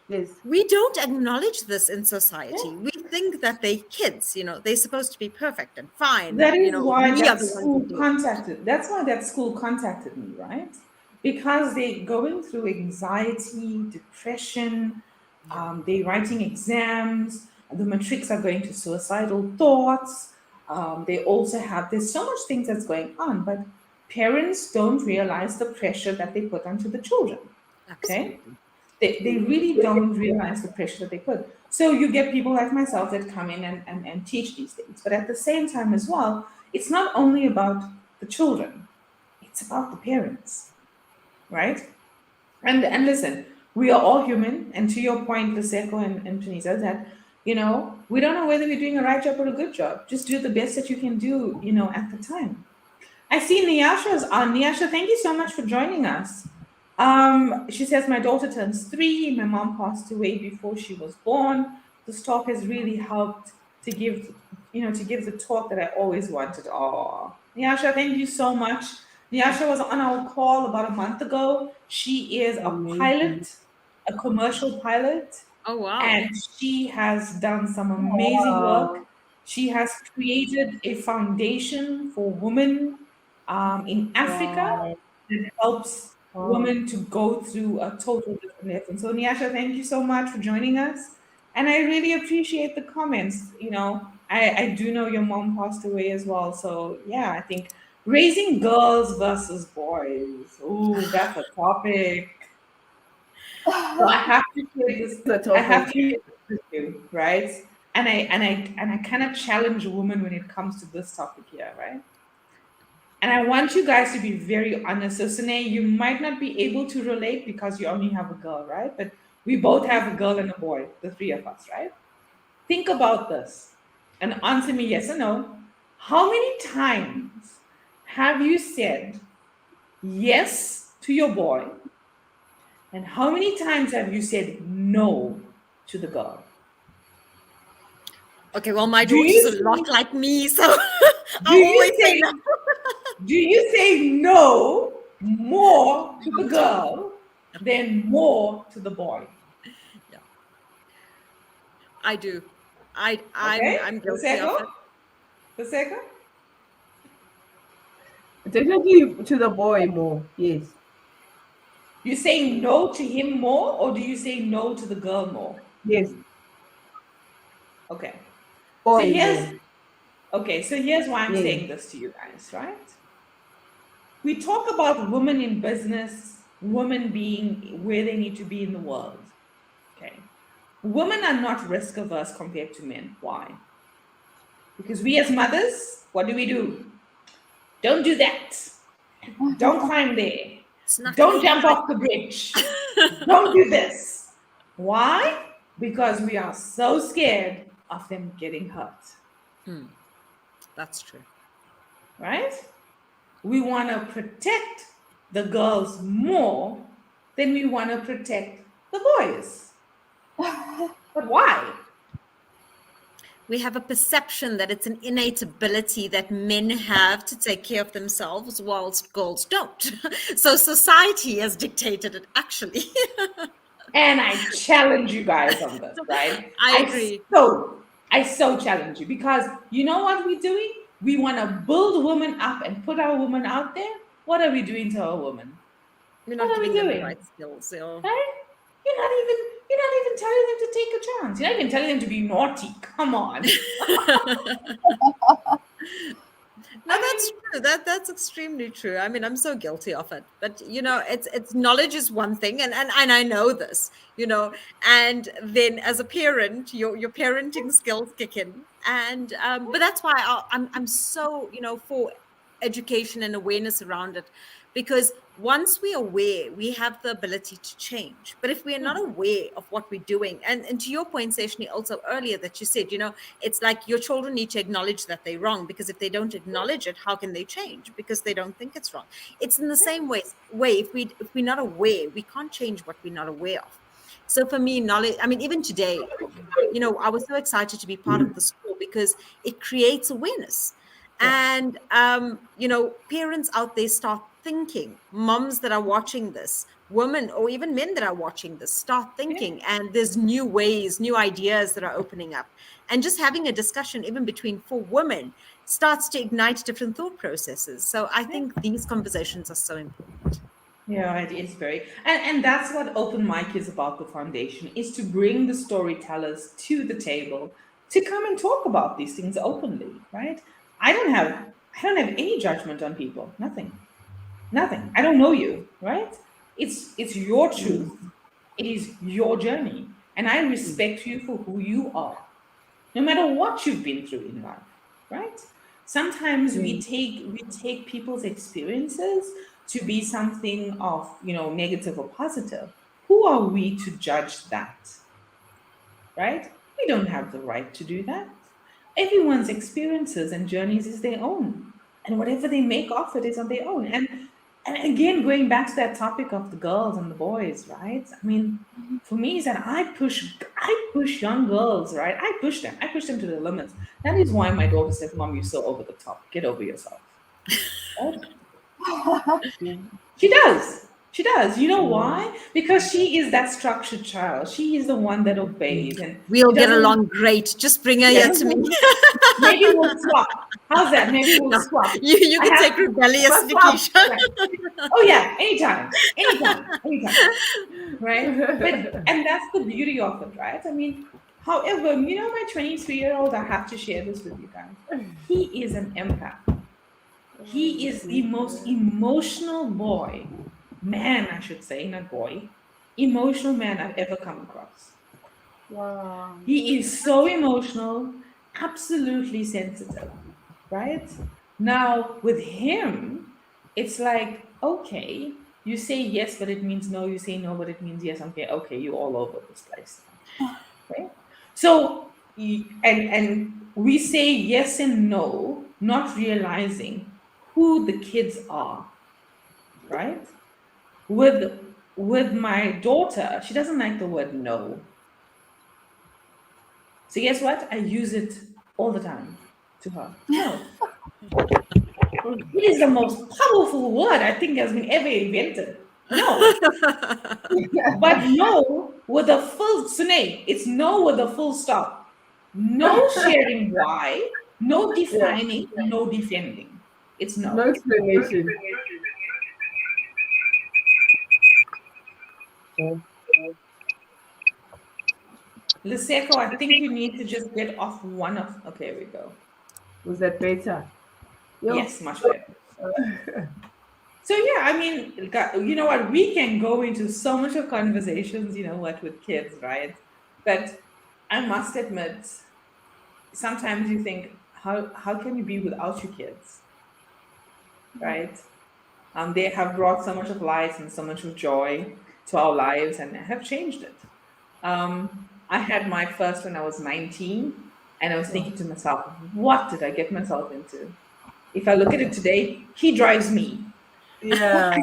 Yes. We don't acknowledge this in society. Yeah. We think that they're kids, they're supposed to be perfect and fine. that And, is why we are that the ones school who do it. contacted. That's why that school contacted me, right? Because they're going through anxiety, depression. They're writing exams. The matrics are going to suicidal thoughts. They also have. There's so much things that's going on, but parents don't realize the pressure that they put onto the children. Okay. Absolutely. They really don't realize the pressure that they put. So you get people like myself that come in and teach these things. But at the same time as well, it's not only about the children, it's about the parents, right? And listen, we are all human. And to your point, Liseko and Tunisa, that, we don't know whether we're doing a right job or a good job. Just do the best that you can do, at the time. I see Nyasha's on. Nyasha, thank you so much for joining us. She says, my daughter turns 3. My mom passed away before she was born. This talk has really helped to give the talk that I always wanted. Oh, Nyasha, thank you so much. Nyasha was on our call about a month ago. She is a Amazing. pilot, a commercial pilot, Oh, wow. and she has done some amazing work. She has created a foundation for women in Africa that helps women to go through a total different life. And so, Nyasha, thank you so much for joining us. And I really appreciate the comments. I do know your mom passed away as well. So, yeah, I think raising girls versus boys. Ooh, that's a topic. So I have to share this. That's I have topic. to share this with you, right? And I kind of challenge women when it comes to this topic here, right? And I want you guys to be very honest. So, Sine, you might not be able to relate because you only have a girl, right? But we both have a girl and a boy, the 3 of us, right? Think about this and answer me yes or no. How many times have you said yes to your boy? And how many times have you said no to the girl? Okay, well, my Do daughter's you a lot like me, so Do I you always say say no. do you say no more to the girl than more to the boy? I do. Okay? I'm guilty of it. The second? Definitely to the boy more. Yes. You say no to him more, or do you say no to the girl more? Yes. Okay. Boy So here's why I'm Yes. saying this to you guys, right? We talk about women in business, women being where they need to be in the world. Okay. Women are not risk averse compared to men. Why? Because we as mothers, what do? Don't do that. Don't climb there. It's not Don't fair. jump off the bridge. Don't do this. Why? Because we are so scared of them getting hurt, That's true. right? We want to protect the girls more than we want to protect the boys. But why? We have a perception that it's an innate ability that men have to take care of themselves, whilst girls don't. So society has dictated it, actually. And I challenge you guys on this, right? I agree. I so challenge you because you know what we're doing? We want to build women up and put our women out there. What are we doing to our women? We're What not are we giving them the doing? right skills. Right? You're not even telling them to take a chance. You're not even telling them to be naughty. Come on. No, that's true. That's extremely true. I mean, I'm so guilty of it. But it's knowledge is one thing, and I know this, and then as a parent, your parenting skills kick in, and but that's why I'm so for education and awareness around it, because once we're aware, we have the ability to change. But if we're not aware of what we're doing, and to your point, Seshni, also earlier that you said, it's like your children need to acknowledge that they're wrong, because if they don't acknowledge it, how can they change? Because they don't think it's wrong. It's in the same way if we're not aware, we can't change what we're not aware of. So for me, knowledge, I mean, even today, I was so excited to be part of the school because it creates awareness. And, parents out there start thinking, moms that are watching this, women or even men that are watching this, start thinking, and there's new ways, new ideas that are opening up. And just having a discussion, even between 4 women, starts to ignite different thought processes. So I think these conversations are so important. Yeah, it is very, and that's what Open Mic is about. The foundation is to bring the storytellers to the table to come and talk about these things openly, right? I don't have any judgment on people. Nothing. I don't know you, right? It's your truth. It is your journey, and I respect you for who you are, no matter what you've been through in life, right? Sometimes we take people's experiences to be something of, negative or positive. Who are we to judge that? Right? We don't have the right to do that. Everyone's experiences and journeys is their own. And whatever they make of it is on their own. And again, going back to that topic of the girls and the boys, right? I mean, for me, is that I push young girls, right? I push them to the limits. That is why my daughter said, "Mom, you're so over the top. Get over yourself." Right? She does. You know why? Because she is that structured child. She is the one that obeys, and we'll get along great. Just bring her here to me. Maybe we'll swap. How's that? Maybe we'll swap. You can take rebellious Nikisha. Oh yeah, anytime. Right? And that's the beauty of it, right? I mean, however, my 23-year-old, I have to share this with you guys. He is an empath. He is the most emotional man, I should say, not boy, emotional man I've ever come across. Wow. He is so emotional, absolutely sensitive, right? Now, with him, it's like, okay, you say yes, but it means no. You say no, but it means yes. Okay, you're all over this place. Right? So, and we say yes and no, not realizing who the kids are, right? With my daughter, she doesn't like the word no. So guess what? I use it all the time to her. No. It is the most powerful word I think has been ever invented. No. But no with a full, Sune, it's no with a full stop. No sharing why, no defining, no defending. It's no. No explanation. Liseko, I think you need to just get off one of. Okay, here we go. Was that better? Yes, much better. So yeah, I mean, you know what? We can go into so much of conversations, with kids, right? But I must admit, sometimes you think, how can you be without your kids, right? They have brought so much of light and so much of joy to our lives and have changed it. I had my first when I was 19, and I was thinking to myself, what did I get myself into? If I look at it today, he drives me. Yeah.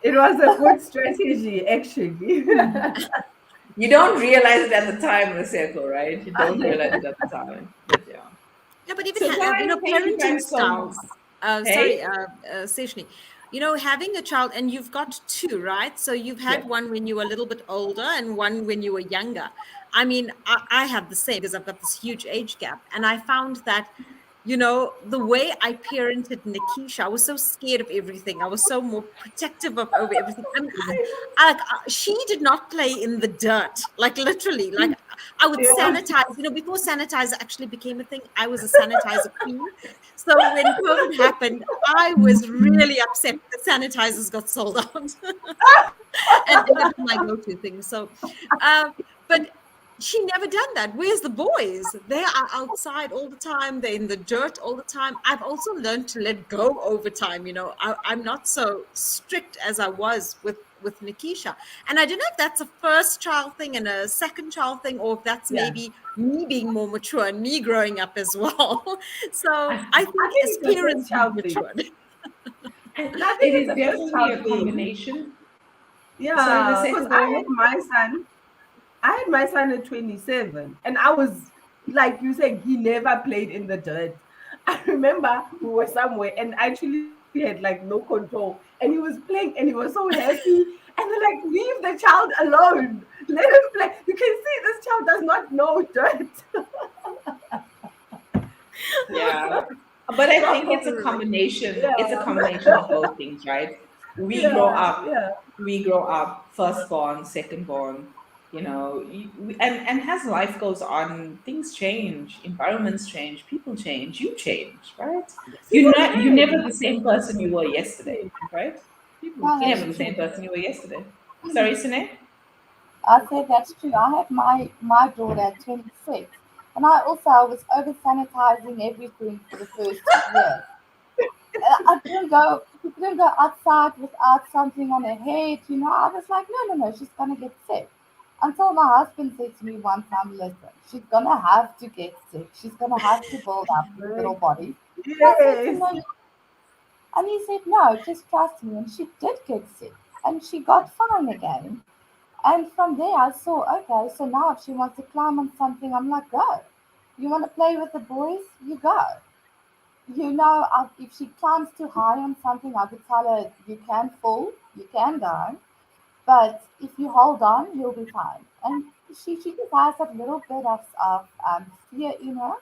It was a good strategy, actually. You don't realize it at the time, Liseko, right? You don't realize it at the time. But yeah. Yeah, but even So Brian, thank you parenting guys so much. styles. Hey? Seshni, having a child, and you've got 2, right? So you've had one when you were a little bit older and one when you were younger. I mean, I have the same because I've got this huge age gap. And I found that, the way I parented Nikisha, I was so scared of everything. I was so more protective of over everything. I mean, she did not play in the dirt, like literally. Like I would sanitize, before sanitizer actually became a thing, I was a sanitizer queen. So when COVID happened, I was really upset that sanitizers got sold out. And that's my go-to thing. So, but she never done that. Where's the boys? They are outside all the time. They're in the dirt all the time. I've also learned to let go over time. I'm not so strict as I was with Nikisha. And I don't know if that's a first child thing and a second child thing, or if that's Yeah. maybe me being more mature and me growing up as well. So I think think as it's a parents, first child we've thing. matured. And I think It it's is a first definitely child a thing. combination. Sorry, Yeah, Lisette, because go ahead. I had my son at 27, and I was like you said, he never played in the dirt. I remember we were somewhere and actually had like no control, and he was playing and he was so happy. And they're like, leave the child alone, let him play. You can see this child does not know dirt. Yeah. But I think it's a Totally. combination. It's a Yeah, combination of both things, right? We grow yeah, up, yeah. we grow up firstborn, secondborn, and as life goes on, things change, environments change, people change, you change, right? People You're never change. the same person you were yesterday, Change. right? People No, You're that's never the change. same true. person you were yesterday. Sorry, Sine? I said that's true. I had my daughter at 26, and I was over sanitizing everything for the first 2 years. I couldn't go outside without something on her head. I was like, no, no, no, she's gonna get sick. Until my husband said to me one time, listen, she's gonna have to get sick. She's gonna have to build up this little Like, body. And I said to him, yes. no, and he said, no, just trust me. And she did get sick, and she got fine again. And from there, I saw, okay, so now if she wants to climb on something, I'm like, go. You want to play with the boys? You go. If she climbs too high on something, I would tell her, you can fall, you can die, but if you hold on, you'll be fine. And she just has that little bit of fear in her,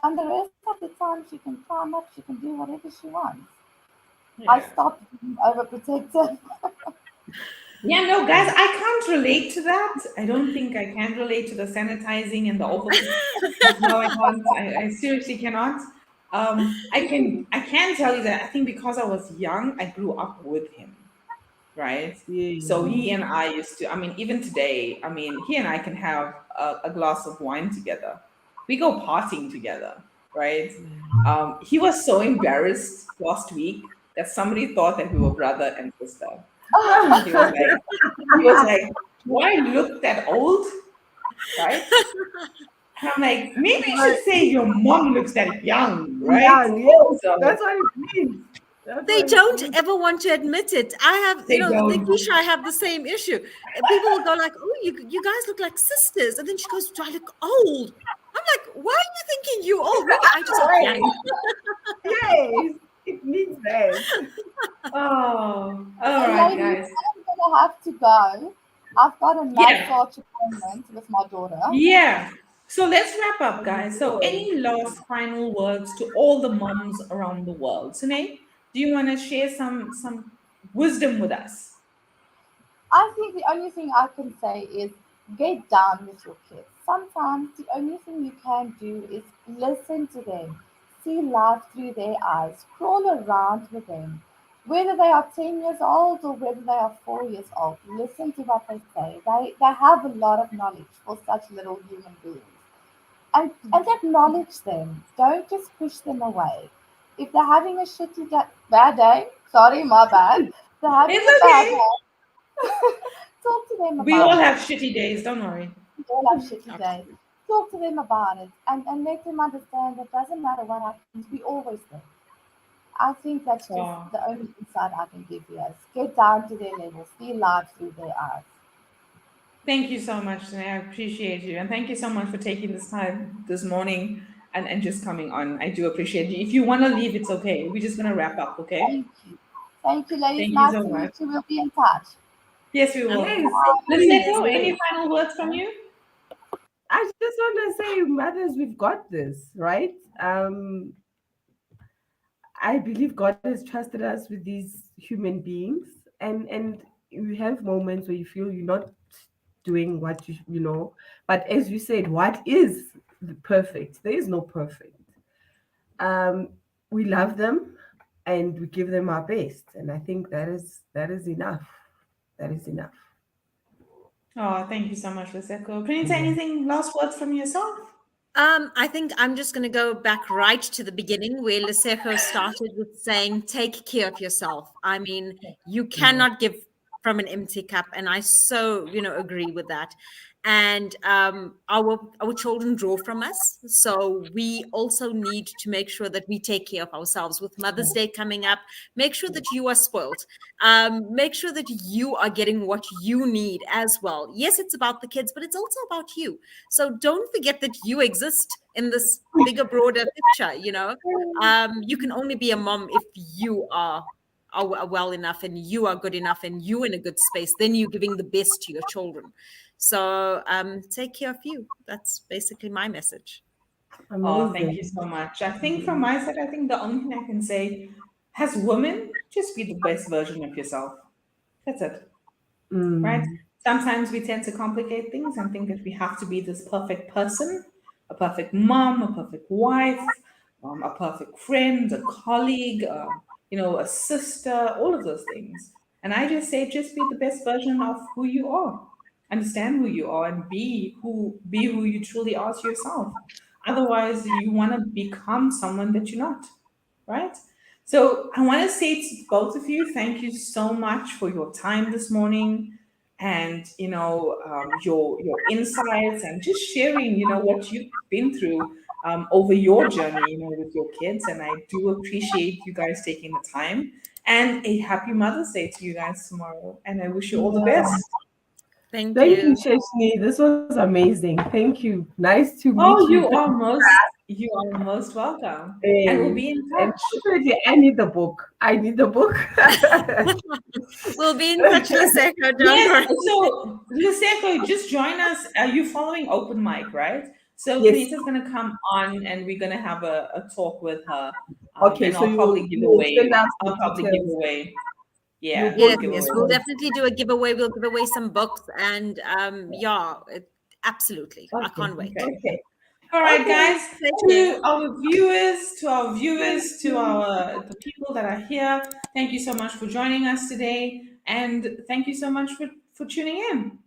and the rest of the time, she can climb up, she can do whatever she wants. I Yeah. stopped being overprotective. Yeah, no, guys, I can't relate to that. I don't think I can relate to the sanitizing and the over. No, I can't. I seriously cannot. I can tell you that I think because I was young, I grew up with him, right? So Yes. he and I used to. I mean, even today, I mean, he and I can have a glass of wine together. We go partying together, right? He was so embarrassed last week that somebody thought that we were brother and sister. He was like, he was like, "Do I look that old?" Right? And I'm like, maybe you But should say your mom looks that young, right? young, yes, So that's what it means. That's They what it don't means. ever want to admit it. I have, they don't. Nikisha, I have the same issue. People will go like, "Oh, you guys look like sisters," and then she goes, "Do I look old?" I'm like, "Why are you thinking you old? Maybe I just look Right. young." Yes, it means that. Oh, all right, Ladies, guys. I'm gonna have to go. I've got a Yeah, massage appointment with my daughter. yeah. So let's wrap up, guys. So, Enjoy. any last final words to all the moms around the world? Sine, do you want to share some wisdom with us? I think the only thing I can say is get down with your kids. Sometimes the only thing you can do is listen to them, see life through their eyes, crawl around with them. Whether they are 10 years old or whether they are 4 years old, listen to what they say. They have a lot of knowledge for such little human beings. And acknowledge them. Don't just push them away. If they're having a bad day, sorry, my bad. They're having a It's bad okay. day. Talk to them We all about have it. shitty days. Don't worry. We all have shitty days. Absolutely. Talk to them about it and let them understand that doesn't matter what happens, we always there. I think that's just So, the only insight I can give you is get down to their level, see life through their eyes. thank you so much, Sine. I appreciate you, and thank you so much for taking this time this morning and just coming on. I do appreciate you. If you want to leave, it's okay. We're just gonna wrap up, okay? Thank you. Thank you, ladies. Thank you Nice so to much. meet you. We'll be in touch. Yes, we will. Yes, please. Liseto, Yes. any final words from you? I just want to say, mothers, we've got this, right? I believe God has trusted us with these human beings, and you have moments where you feel you're not doing what but as you said, what is the perfect? There is no perfect. Um, we love them and we give them our best, and I think that is enough. That is enough. Oh, thank you so much, Leseko. Pranita, anything last words from yourself? I think I'm just going to go back right to the beginning where Leseko started with saying, take care of yourself. I mean, you cannot give from an empty cup. And I so, agree with that. And our children draw from us. So we also need to make sure that we take care of ourselves. With Mother's Day coming up, make sure that you are spoiled. Make sure that you are getting what you need as well. Yes, it's about the kids, but it's also about you. So don't forget that you exist in this bigger, broader picture. You can only be a mom if you are well enough and you are good enough and you in a good space. Then you're giving the best to your children. So take care of you. That's basically my message. Oh, thank you so much. I think from my side, I think the only thing I can say, as women, just be the best version of yourself. That's it. Right? Sometimes we tend to complicate things and think that we have to be this perfect person, a perfect mom, a perfect wife, a perfect friend, a colleague, a sister, all of those things. And I just say, just be the best version of who you are. Understand who you are and be who you truly are to yourself. Otherwise, you want to become someone that you're not, right? So I want to say to both of you, thank you so much for your time this morning, and your insights and just sharing what you've been through over your journey with your kids. And I do appreciate you guys taking the time. And a happy Mother's Day to you guys tomorrow. And I wish you all the best. Thank you, you. Sheshni. This was amazing. Thank you. Nice to meet Oh, you. you are most welcome. And we'll be in touch. I need the book. We'll be in touch, Leseko. Don't worry. So, Leseko, just join us. Are you following Open Mic, right? So, Yes. Pranita's going to come on and we're going to have a talk with her. Okay, and so I'll probably give away. I'll probably give away. Yeah. Yes, we'll definitely do a giveaway. We'll give away some books and absolutely. Okay. I can't wait. Okay. All right, guys. To our viewers, to the people that are here, thank you so much for joining us today, and thank you so much for tuning in.